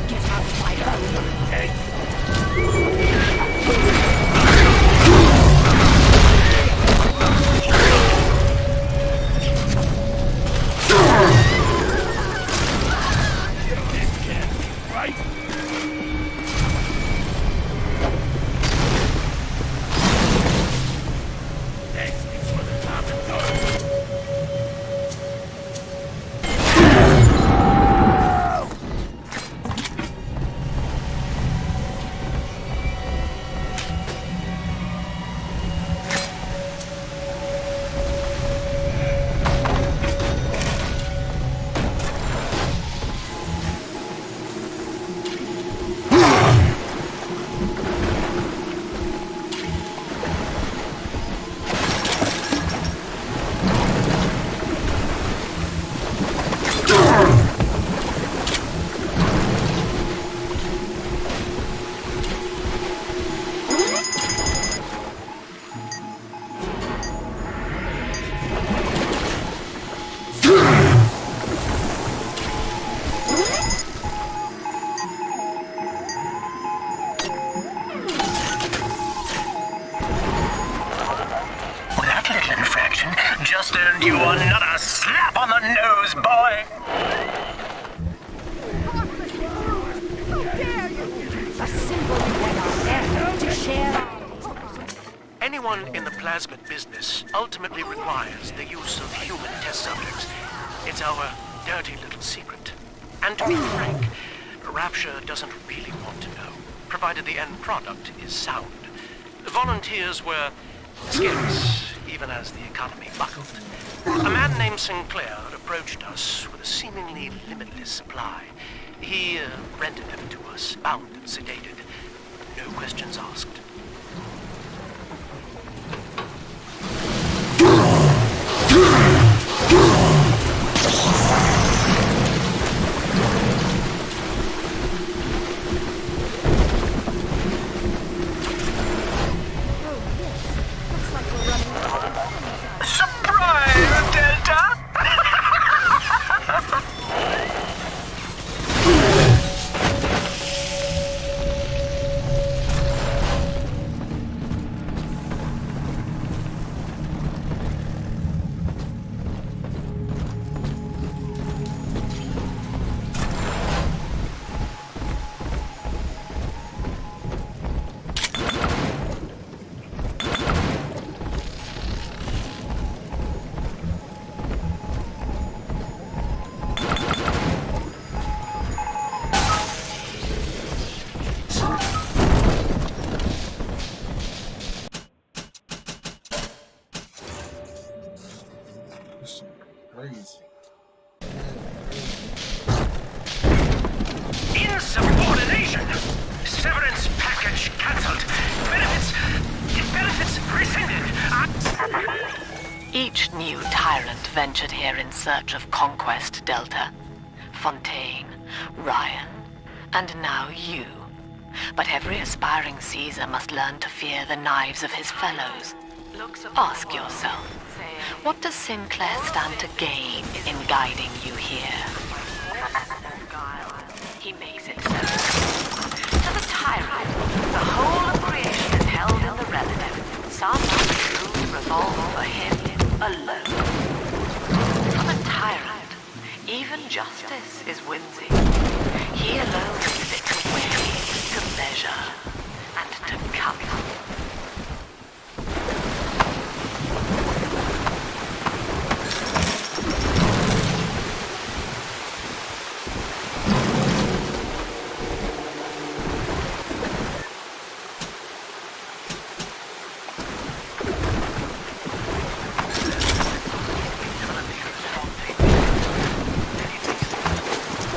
Get out of my Just earned you another slap on the nose, boy! How dare you! A symbol when our there to share. Anyone in the plasmid business ultimately requires the use of human test subjects. It's our dirty little secret. And to be frank, Rapture doesn't really want to know, provided the end product is sound. Volunteers were scarce, even as the economy buckled. A man named Sinclair approached us with a seemingly limitless supply. He rented them to us, bound and sedated. No questions asked. Insubordination! Severance package cancelled. Benefits rescinded. Each new tyrant ventured here in search of conquest, Delta. Fontaine, Ryan, and now you. But every aspiring Caesar must learn to fear the knives of his fellows. Ask yourself, what does Sinclair stand to gain in guiding you here? He makes it so. To the tyrant, the whole of creation is held in the relative. Some truths revolve for him alone. For the tyrant, even justice is whimsy. He alone is fit to weigh, to measure, and to cut.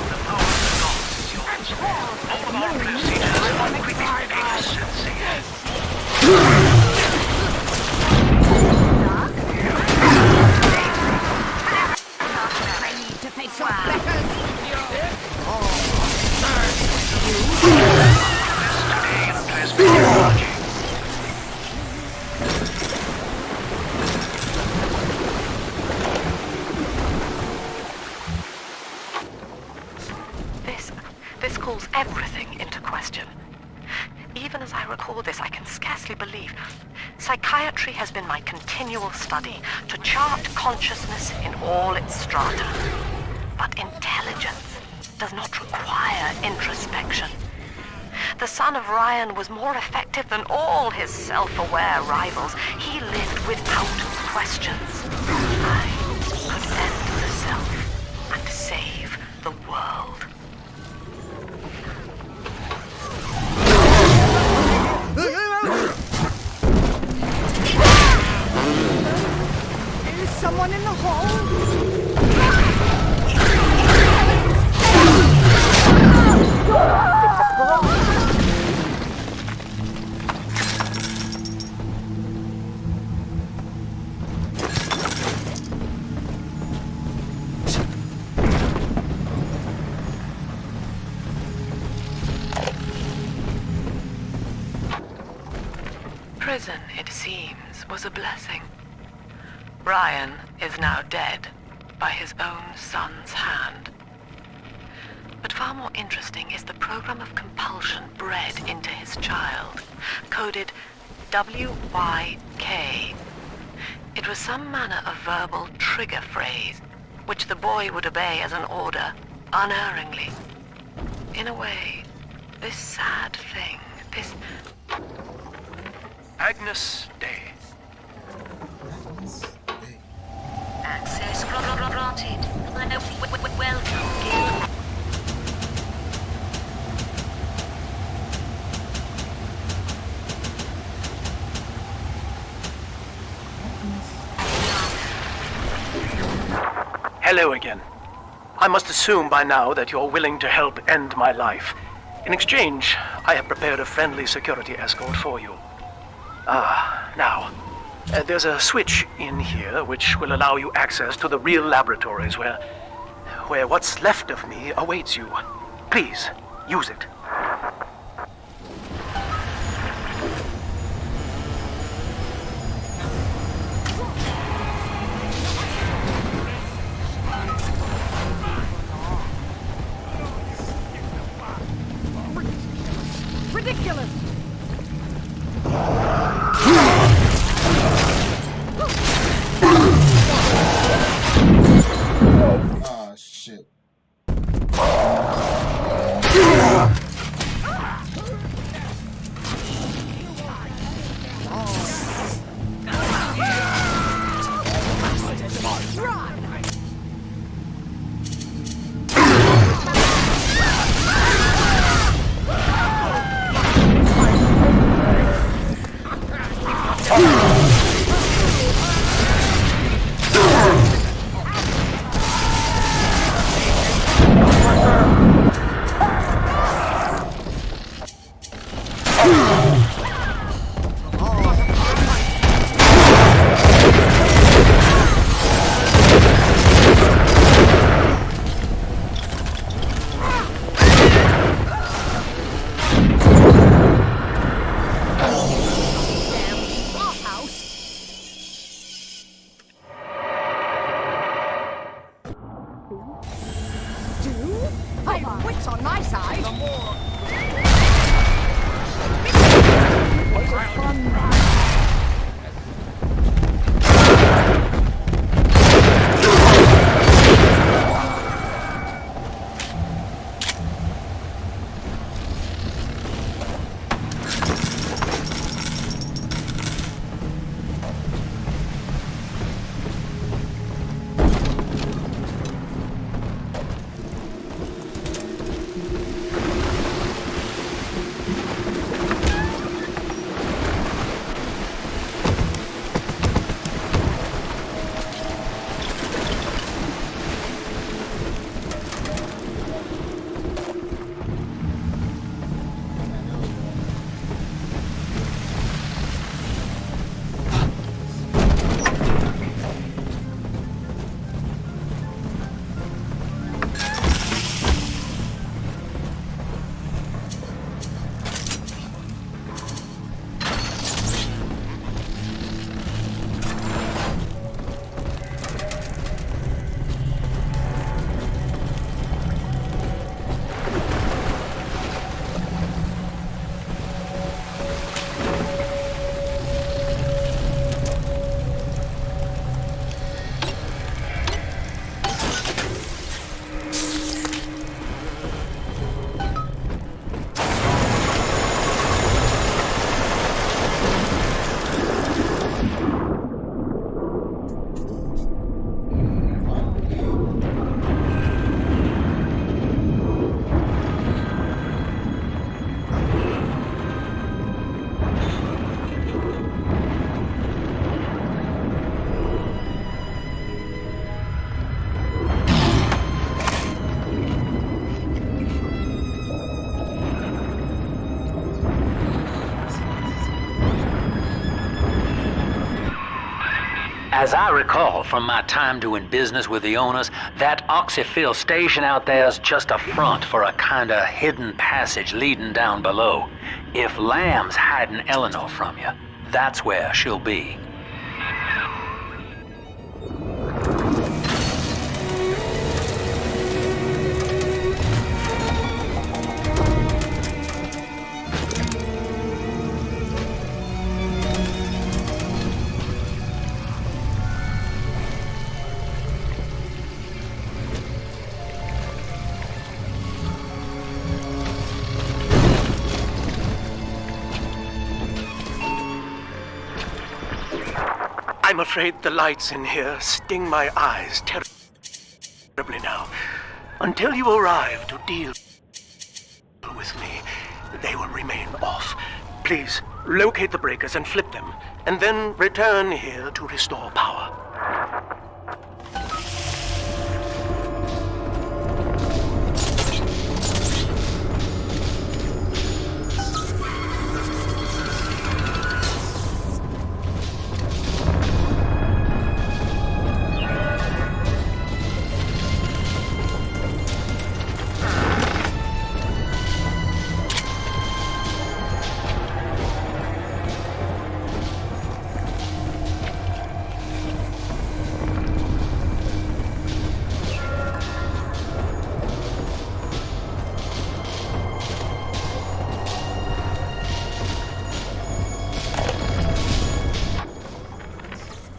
The power This calls everything into question. Even as I record this, I can scarcely believe. Psychiatry has been my continual study to chart consciousness in all its strata. But intelligence does not require introspection. The son of Ryan was more effective than all his self-aware rivals. He lived without questions. I could end the self and save the world. Is someone in the hall? Prison, it seems, was a blessing. Ryan is now dead by his own son's hand. But far more interesting is the program of compulsion bred into his child, coded WYK. It was some manner of verbal trigger phrase, which the boy would obey as an order, unerringly. In a way, this sad thing, this... Agnes Day. Access granted. Welcome, Gil. Hello again. I must assume by now that you're willing to help end my life. In exchange, I have prepared a friendly security escort for you. Now, there's a switch in here which will allow you access to the real laboratories where what's left of me awaits you. Please, use it. Ridiculous! Ah, shit. I have wits on my side. What a fun ride. As I recall from my time doing business with the owners, that oxyfill station out there's just a front for a kinda hidden passage leading down below. If Lamb's hiding Eleanor from you, that's where she'll be. I'm afraid the lights in here sting my eyes terribly now. Until you arrive to deal with me, they will remain off. Please, locate the breakers and flip them, and then return here to restore power.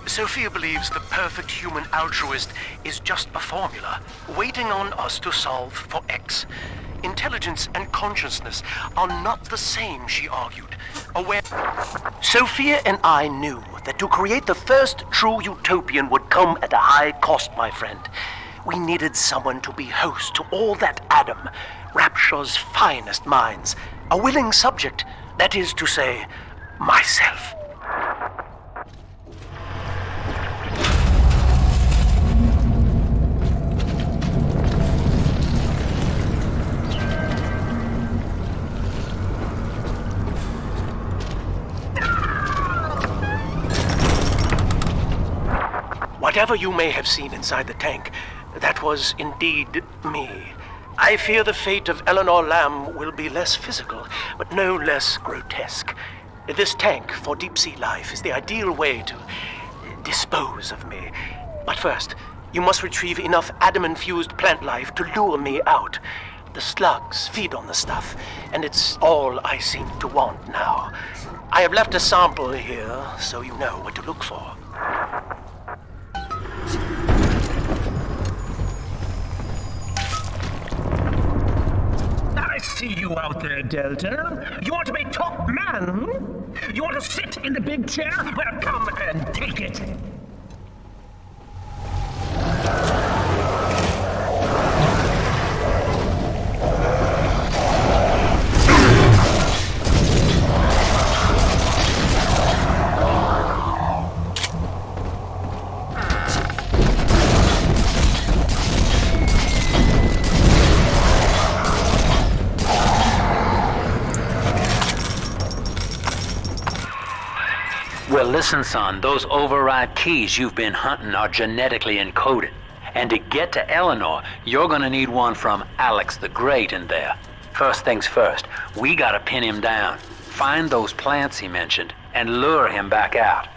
Sophia believes the perfect human altruist is just a formula, waiting on us to solve for X. Intelligence and consciousness are not the same, she argued. Sophia and I knew that to create the first true utopian would come at a high cost, my friend. We needed someone to be host to all that Adam, Rapture's finest minds. A willing subject, that is to say, myself. Whatever you may have seen inside the tank, that was indeed me. I fear the fate of Eleanor Lamb will be less physical, but no less grotesque. This tank for deep-sea life is the ideal way to dispose of me. But first, you must retrieve enough Adam-infused plant life to lure me out. The slugs feed on the stuff, and it's all I seem to want now. I have left a sample here, so you know what to look for. I see you out there, Delta. You want to be top man? You want to sit in the big chair? Well, come and take it. Well, listen, son, those override keys you've been hunting are genetically encoded. And to get to Eleanor, you're gonna need one from Alex the Great in there. First things first, we gotta pin him down. Find those plants he mentioned, and lure him back out.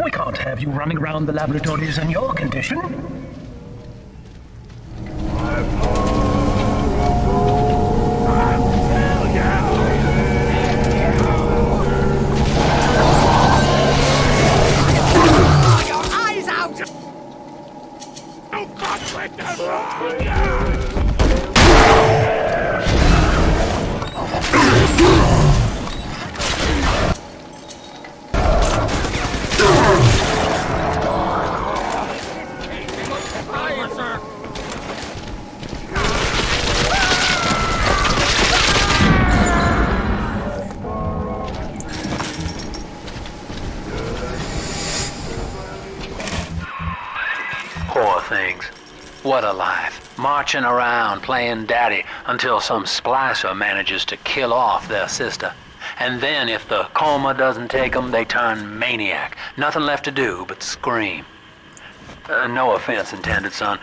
We can't have you running around the laboratories in your condition. Poor things. What a life. Marching around playing daddy until some splicer manages to kill off their sister. And then if the coma doesn't take them, they turn maniac. Nothing left to do but scream. No offense intended, son.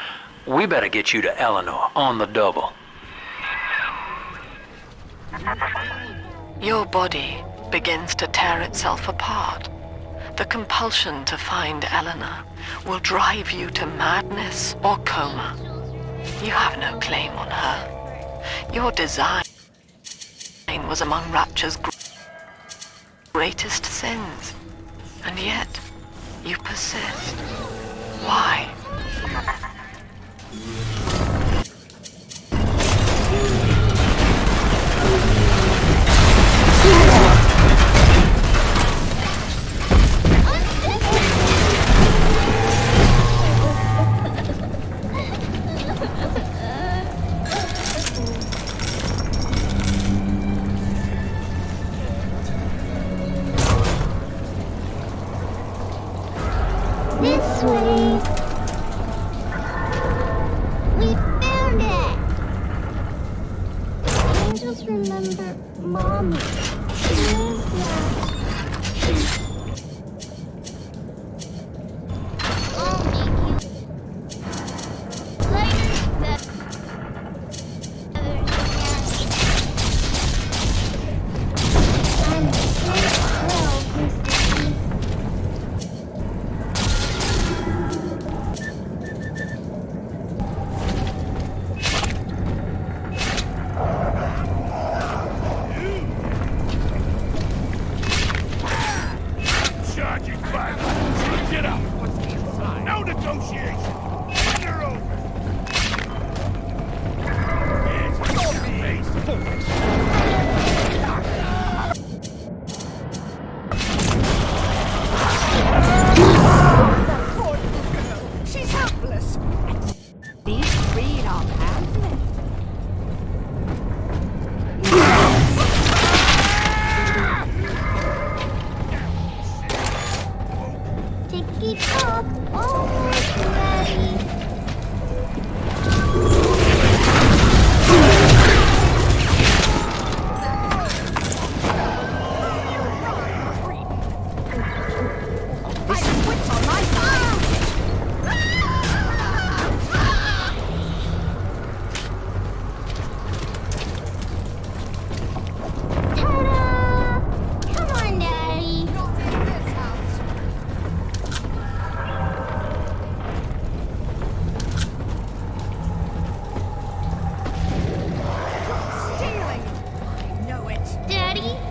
We better get you to Eleanor on the double. Your body begins to tear itself apart. The compulsion to find Eleanor will drive you to madness or coma. You have no claim on her. Your design was among Rapture's greatest sins. And yet, you persist. Why? This way. We found it. Angels remember Mommy. Where's that? I'll make you later. I'm so proud, Mr. Keith. Ticky-tock, almost ready.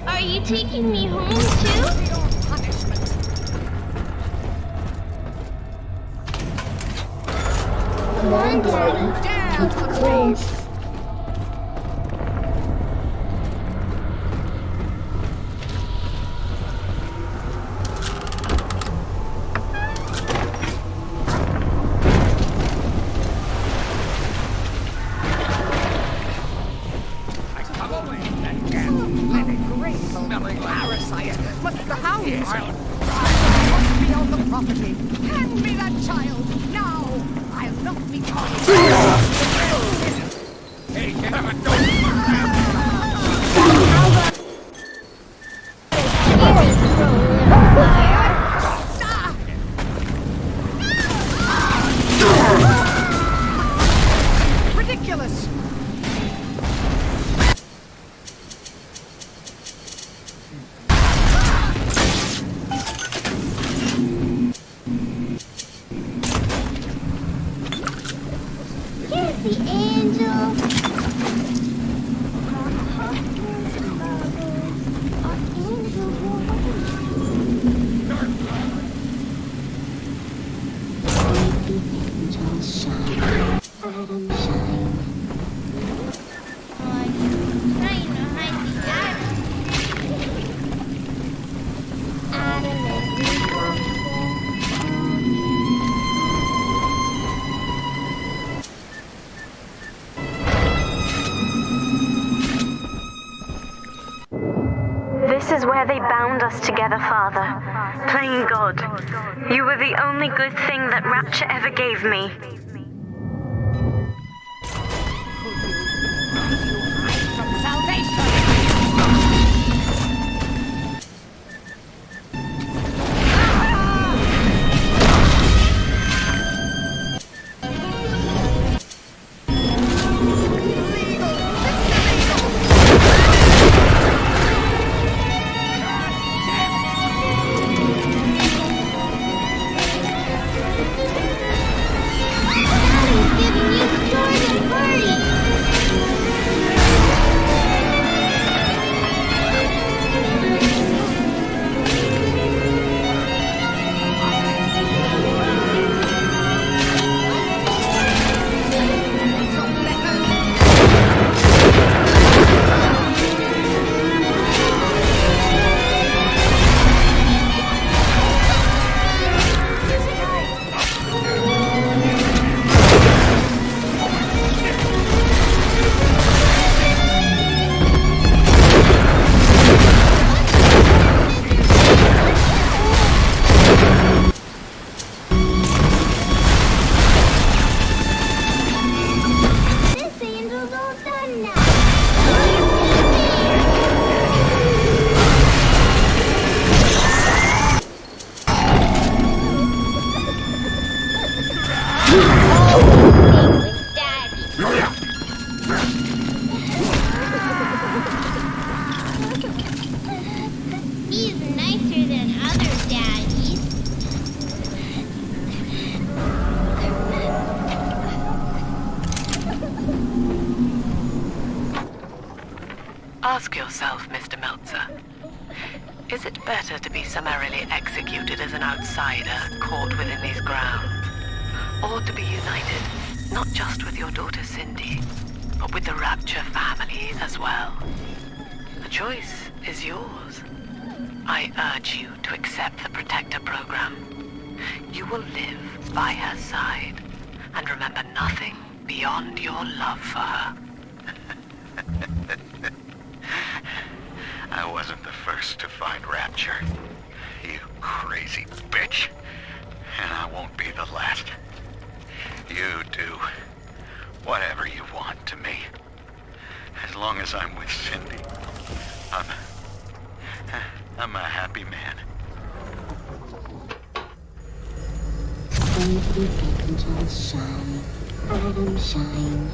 Are you taking me home too? Come on, Daddy. Keep close. But the hounds must be on the property. Hand me that child now. I'll not be caught. Hey, Ridiculous. bound us together, Father. Playing God. You were the only good thing that Rapture ever gave me. From salvation! He's nicer than other daddies. Ask yourself, Mr. Meltzer, is it better to be summarily executed as an outsider caught within these grounds, or to be united not just with your daughter Cindy, but with the Rapture family as well? The choice is yours. I urge you to accept the Protector program. You will live by her side and remember nothing beyond your love for her. I wasn't the first to find Rapture, you crazy bitch. And I won't be the last. You do whatever you want to me. As long as I'm with Cindy, I'm a happy man. Angels shine, Adam shine.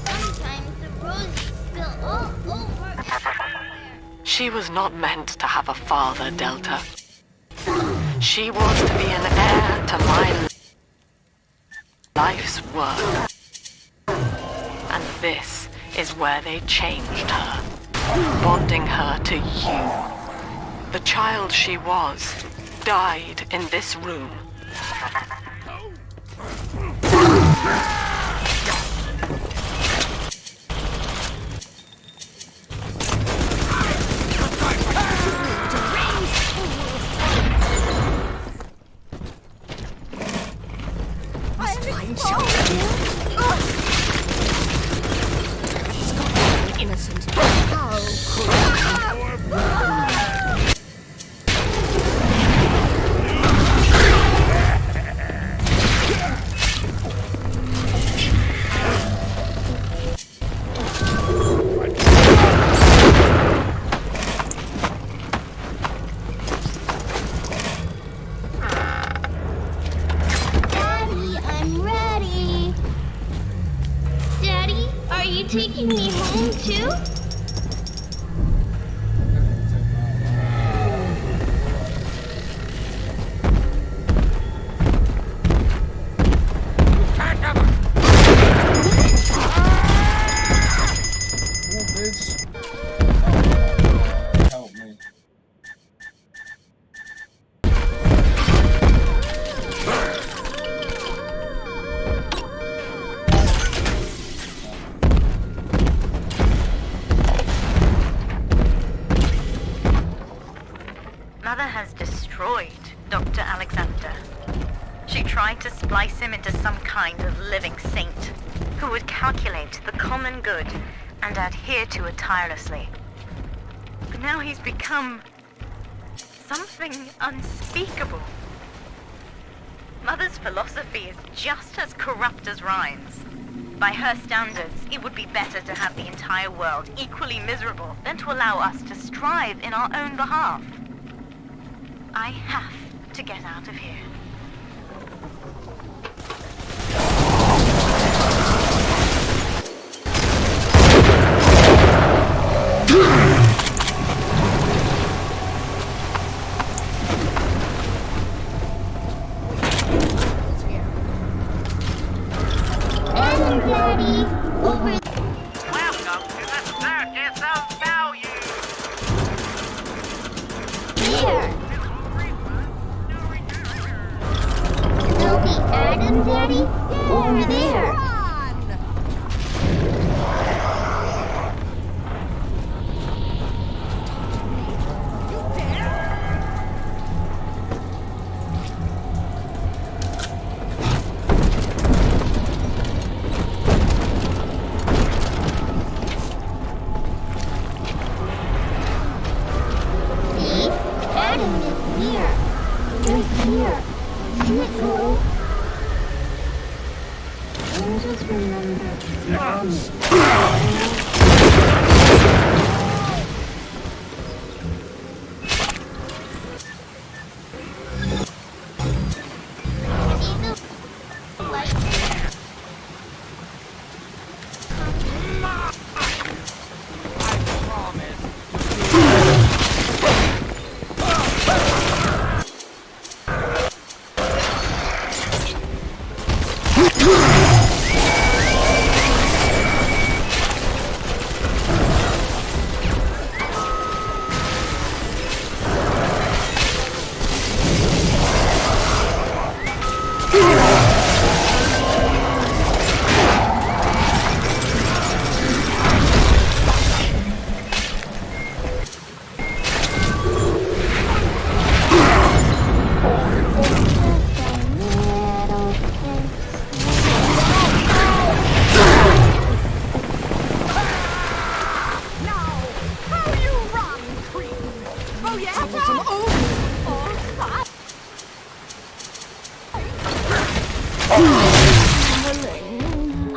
Sometimes the roses spill all over everywhere. She was not meant to have a father, Delta. She was to be an heir to my life's work. And this is where they changed her, bonding her to you. The child she was died in this room. Innocent. How Daddy, I'm ready. Daddy, are you taking me home too? Help me. Mother has destroyed Dr. Alexander. She tried to splice him into some kind of living saint who would calculate the common good and adhere to it tirelessly. But now he's become something unspeakable. Mother's philosophy is just as corrupt as Ryan's. By her standards, it would be better to have the entire world equally miserable than to allow us to strive in our own behalf. I have to get out of here. Daddy, over Welcome to the circus of value. there. There'll be Adam, Daddy, over there. See? Adam is here. Right here. See it go? And just remember.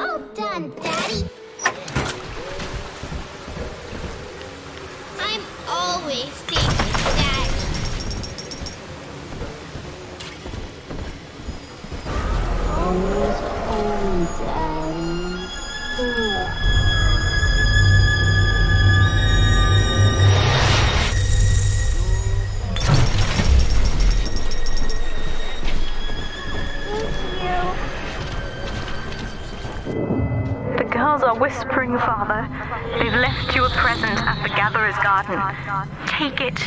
All done, Daddy. I'm always safe with Daddy. Always home, Daddy. The girls are whispering, Father. They've left you a present at the Gatherer's Garden. Take it.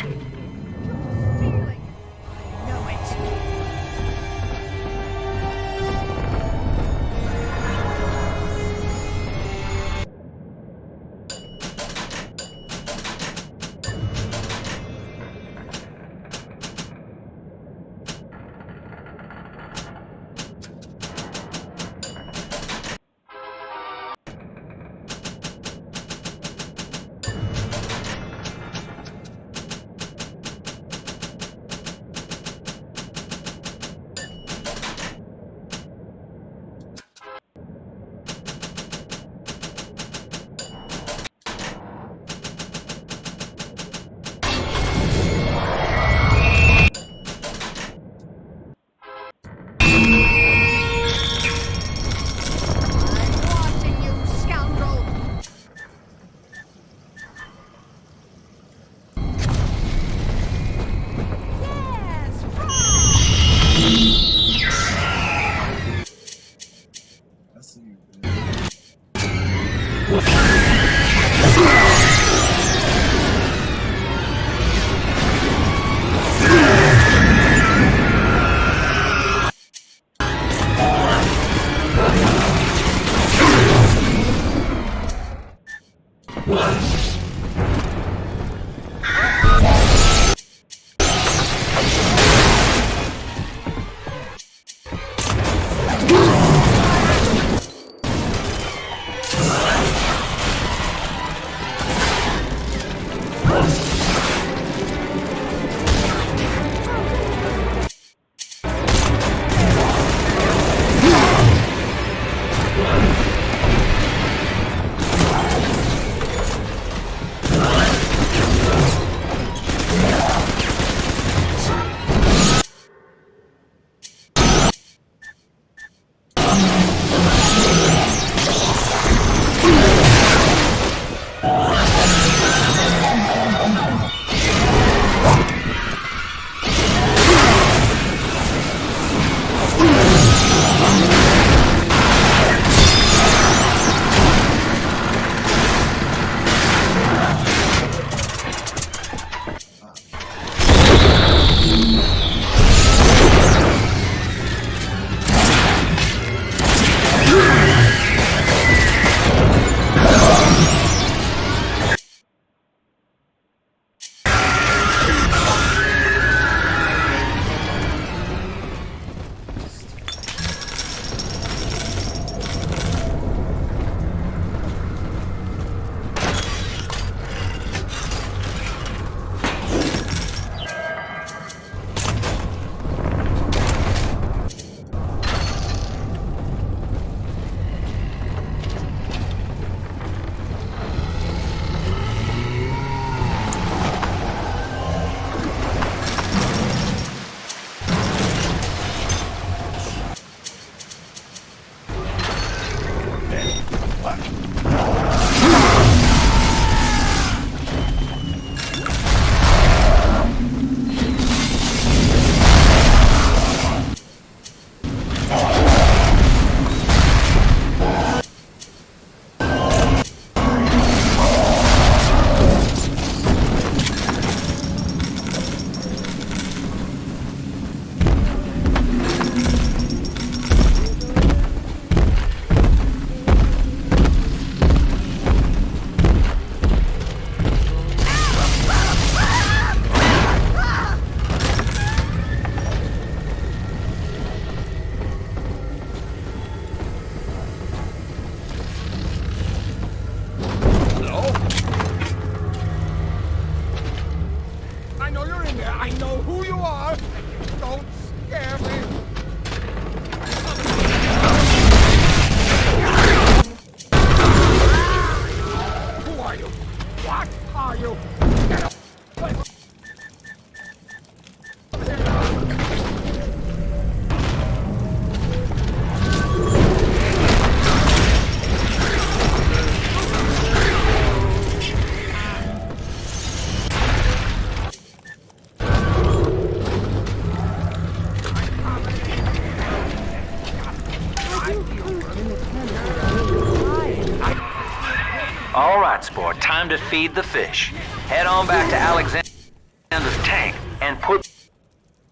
All right, sport, time to feed the fish. Head on back to Alexander's tank and put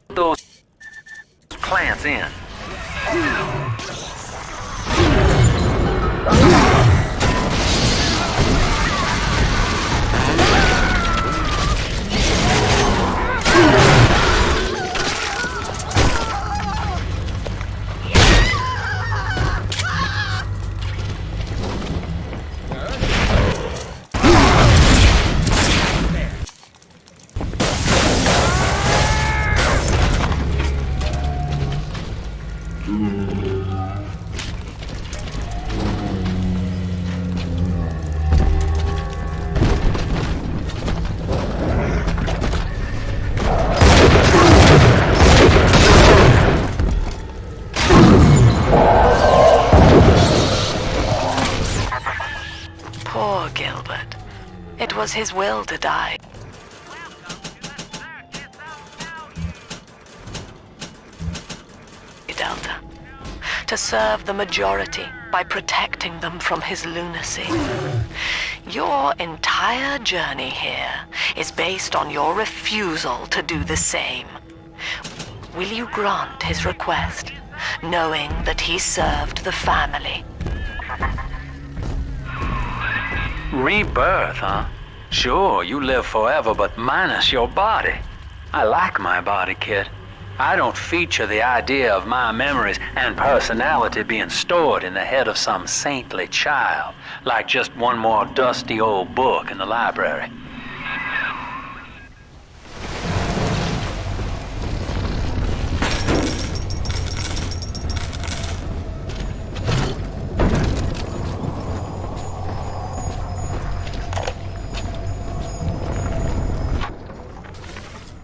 those plants in. Poor Gilbert. It was his will to die. Delta. To serve the majority by protecting them from his lunacy. Your entire journey here is based on your refusal to do the same. Will you grant his request, knowing that he served the family? Rebirth, huh? Sure, you live forever, but minus your body. I like my body, kid. I don't feature the idea of my memories and personality being stored in the head of some saintly child, like just one more dusty old book in the library.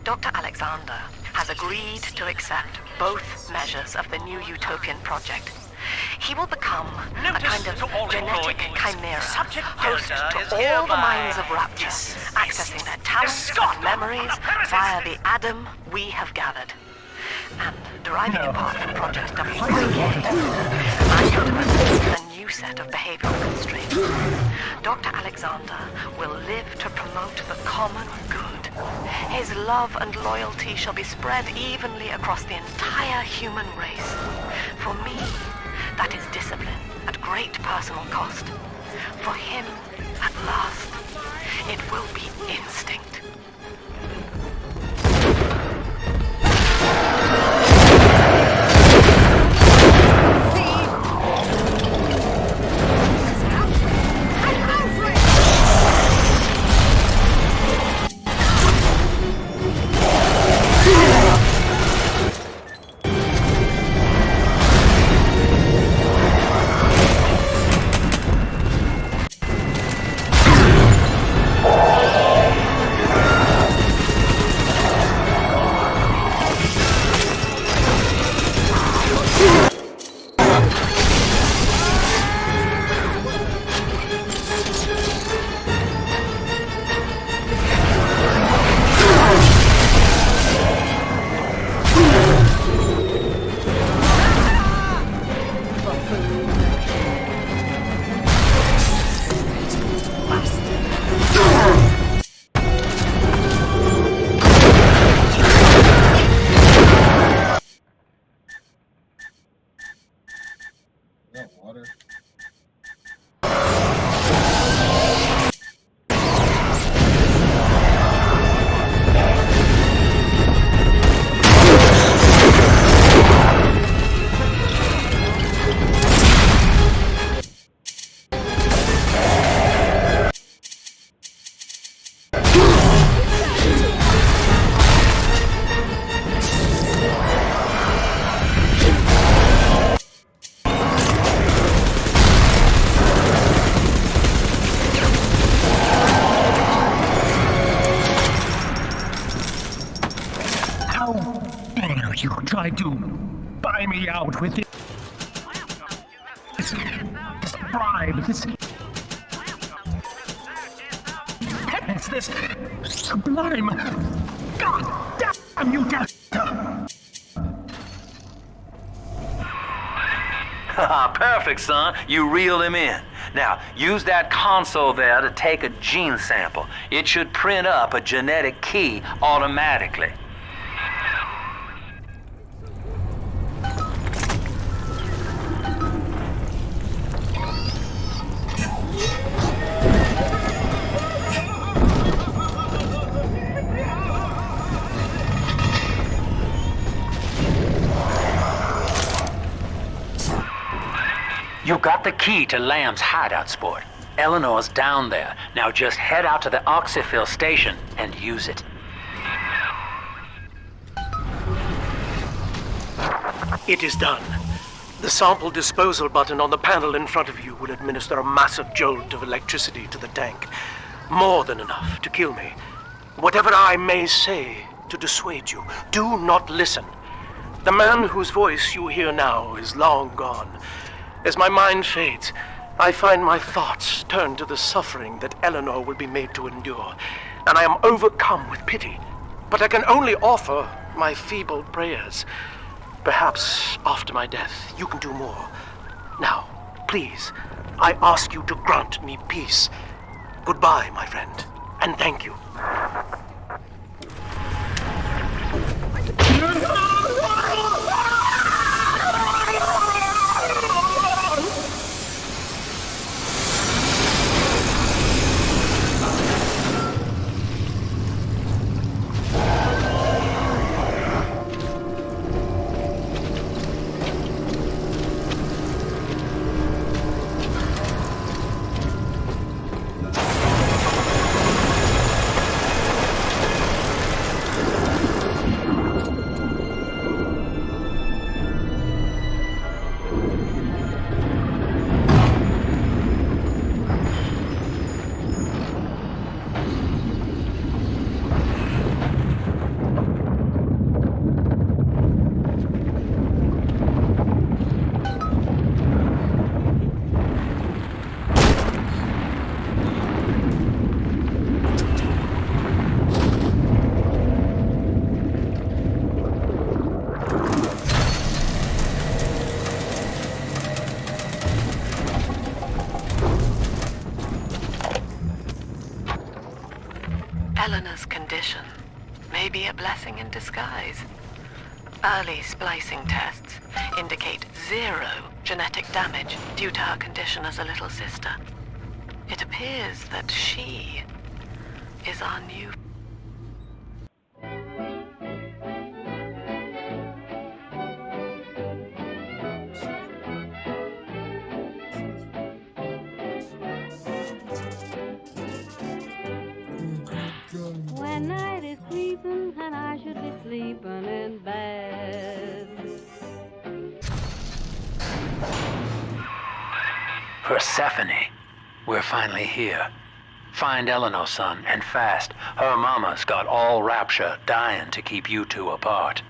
Dr. Alexander has agreed to accept both measures of the new Utopian project He will become a Notice kind of to all genetic employees. chimera, Subject host Delta is to all the hereby- minds of Rapture, accessing their talents and memories via the Adam we have gathered. And deriving in part from Project W3, I have developed a new set of behavioral constraints. Dr. Alexander will live to promote the common good. His love and loyalty shall be spread evenly across the entire human race. For me, that is discipline at great personal cost. For him, at last, it will be instinct. You tried to buy me out with this bribe, this penance, this sublime. God damn you, Delta! Perfect, son. You reeled him in. Now, use that console there to take a gene sample. It should print up a genetic key automatically. You got the key to Lamb's hideout, sport. Eleanor's down there. Now just head out to the oxyfill station and use it. It is done. The sample disposal button on the panel in front of you will administer a massive jolt of electricity to the tank. More than enough to kill me. Whatever I may say to dissuade you, do not listen. The man whose voice you hear now is long gone. As my mind fades, I find my thoughts turn to the suffering that Eleanor will be made to endure, and I am overcome with pity. But I can only offer my feeble prayers. Perhaps after my death, you can do more. Now, please, I ask you to grant me peace. Goodbye, my friend, and thank you. blessing in disguise. Early splicing tests indicate 0 genetic damage due to her condition as a little sister. It appears that she is our new... When night is creeping and I should be sleeping in bed. Persephone, we're finally here. Find Eleanor, son, and fast. Her mama's got all Rapture dying to keep you two apart.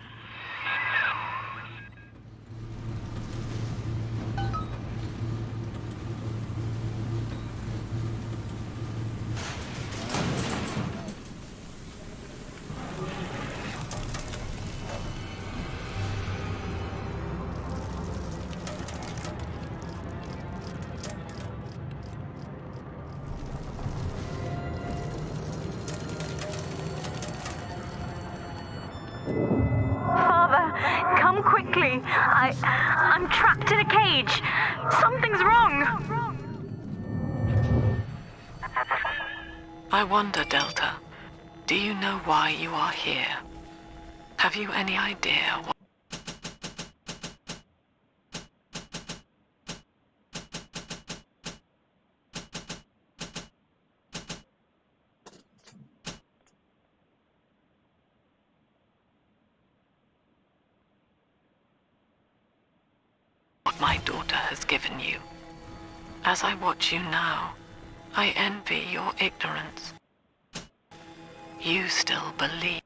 Come quickly. I'm trapped in a cage. Something's wrong. I wonder, Delta, do you know why you are here? Have you any idea what... my daughter has given you? As I watch you now, I envy your ignorance. You still believe.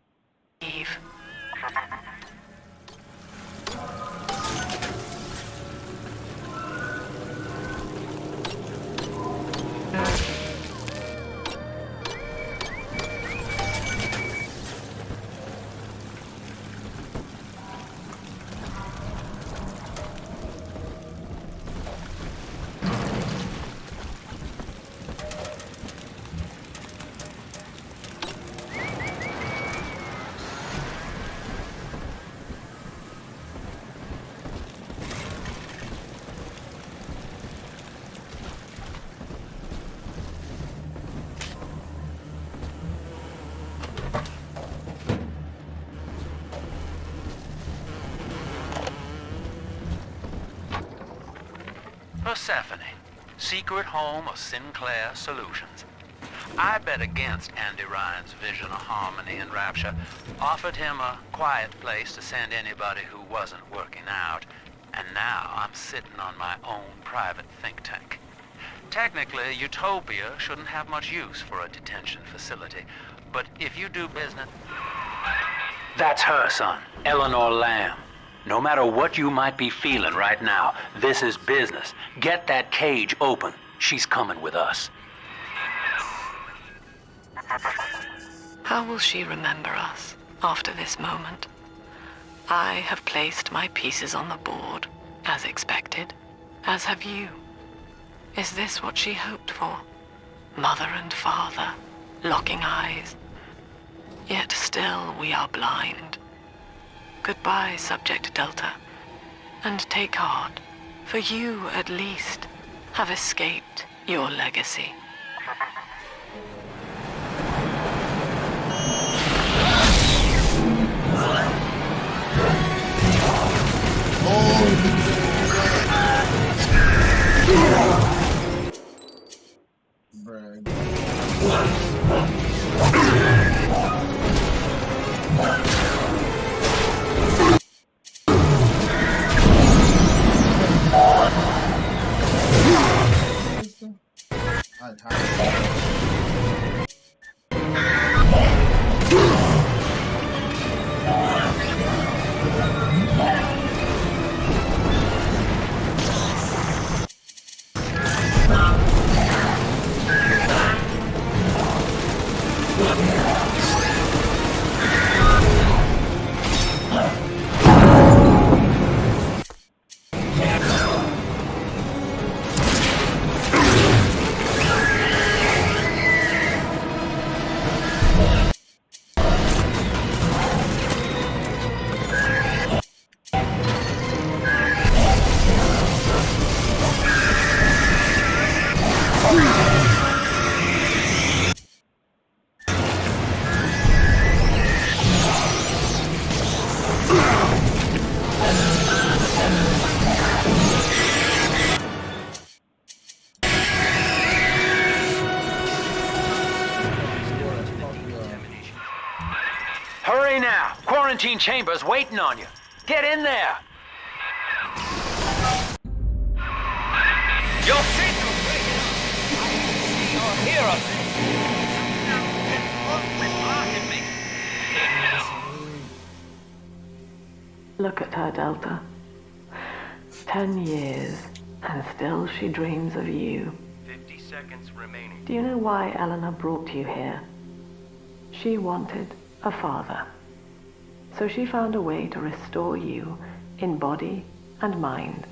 Persephone, secret home of Sinclair Solutions. I bet against Andy Ryan's vision of harmony and rapture, offered him a quiet place to send anybody who wasn't working out, and now I'm sitting on my own private think tank. Technically, Utopia shouldn't have much use for a detention facility, but if you do business... That's her, son, Eleanor Lamb. No matter what you might be feeling right now, this is business. Get that cage open. She's coming with us. How will she remember us after this moment? I have placed my pieces on the board, as expected, as have you. Is this what she hoped for? Mother and father, locking eyes. Yet still we are blind. Goodbye, Subject Delta, and take heart, for you, at least, have escaped your legacy. I'd hide. quarantine chambers waiting on you. Get in there. Your signal you're here. Look at her, Delta. 10 years, and still she dreams of you. 50 seconds remaining. Do you know why Eleanor brought you here? She wanted a father. So she found a way to restore you in body and mind.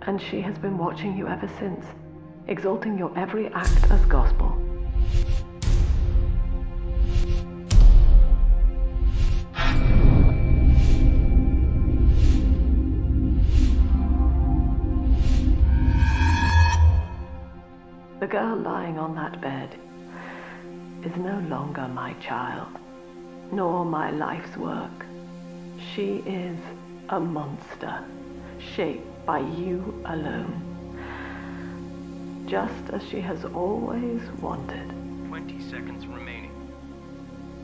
And she has been watching you ever since, exalting your every act as gospel. The girl lying on that bed is no longer my child, nor my life's work. She is a monster, shaped by you alone, just as she has always wanted. 20 seconds remaining.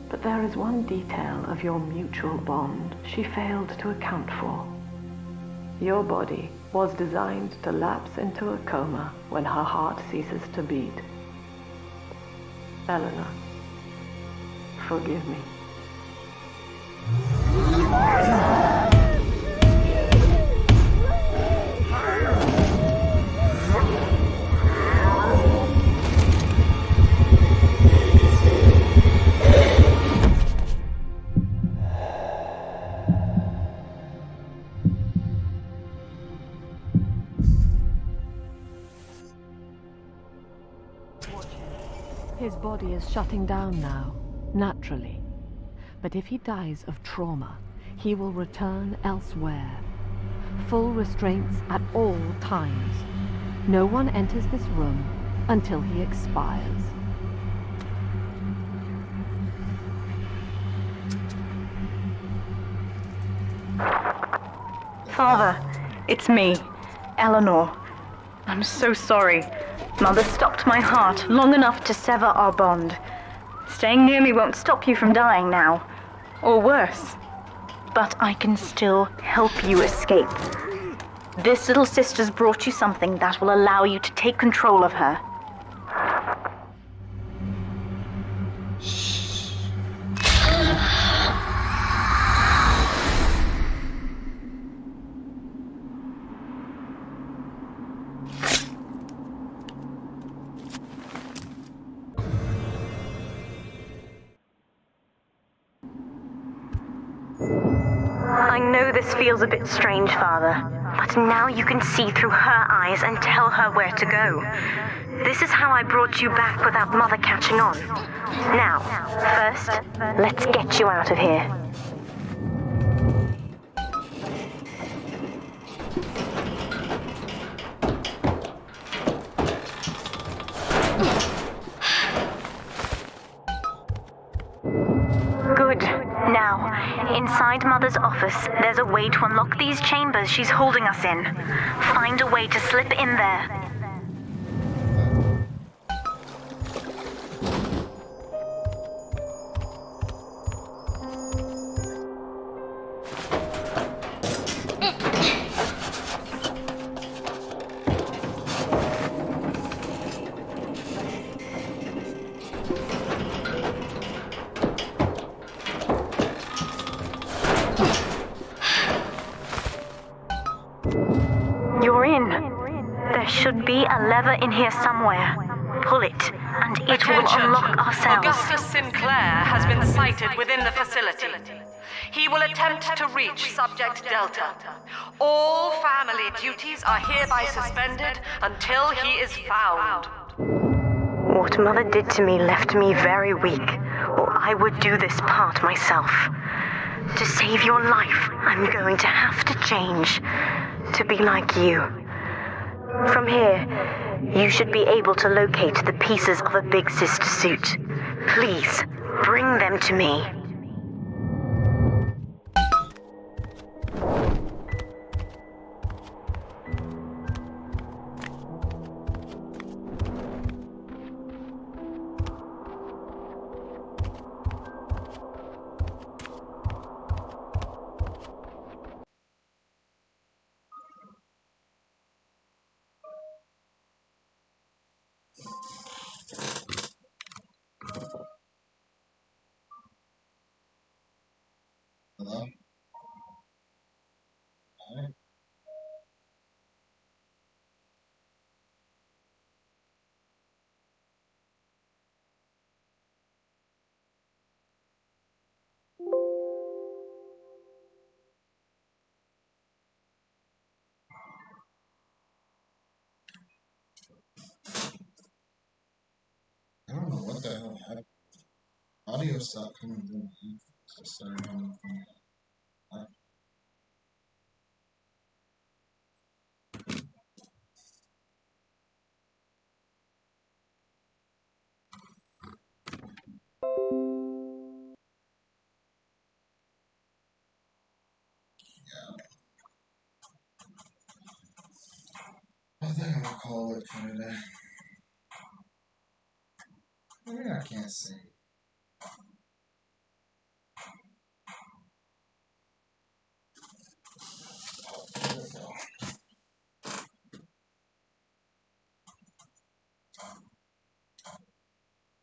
But there is one detail of your mutual bond she failed to account for. Your body was designed to lapse into a coma when her heart ceases to beat. Eleanor, forgive me. His body is shutting down now, naturally. But if he dies of trauma, he will return elsewhere. Full restraints at all times. No one enters this room until he expires. Father, it's me, Eleanor. I'm so sorry. Mother stopped my heart long enough to sever our bond. Staying near me won't stop you from dying now. Or worse. But I can still help you escape. This little sister's brought you something that will allow you to take control of her. I know this feels a bit strange, Father, but now you can see through her eyes and tell her where to go. This is how I brought you back without Mother catching on. Now, first, let's get you out of here. Good. Now, inside Mother's office, there's a way to unlock these chambers she's holding us in. Find a way to slip in there. You're in. There should be a lever in here somewhere. Pull it, and it will unlock our cells. Augustus Sinclair has been sighted within the facility. He will attempt to reach Subject Delta. All family duties are hereby suspended until he is found. What Mother did to me left me very weak, or I would do this part myself. To save your life, I'm going to have to change. To be like you. From here, you should be able to locate the pieces of a big sister suit. Please, Bring them to me. Hello? Alright. I don't know what the hell happened. Audio stopped coming through. Sorry, I think I'm gonna call it for today. I mean, I can't sing.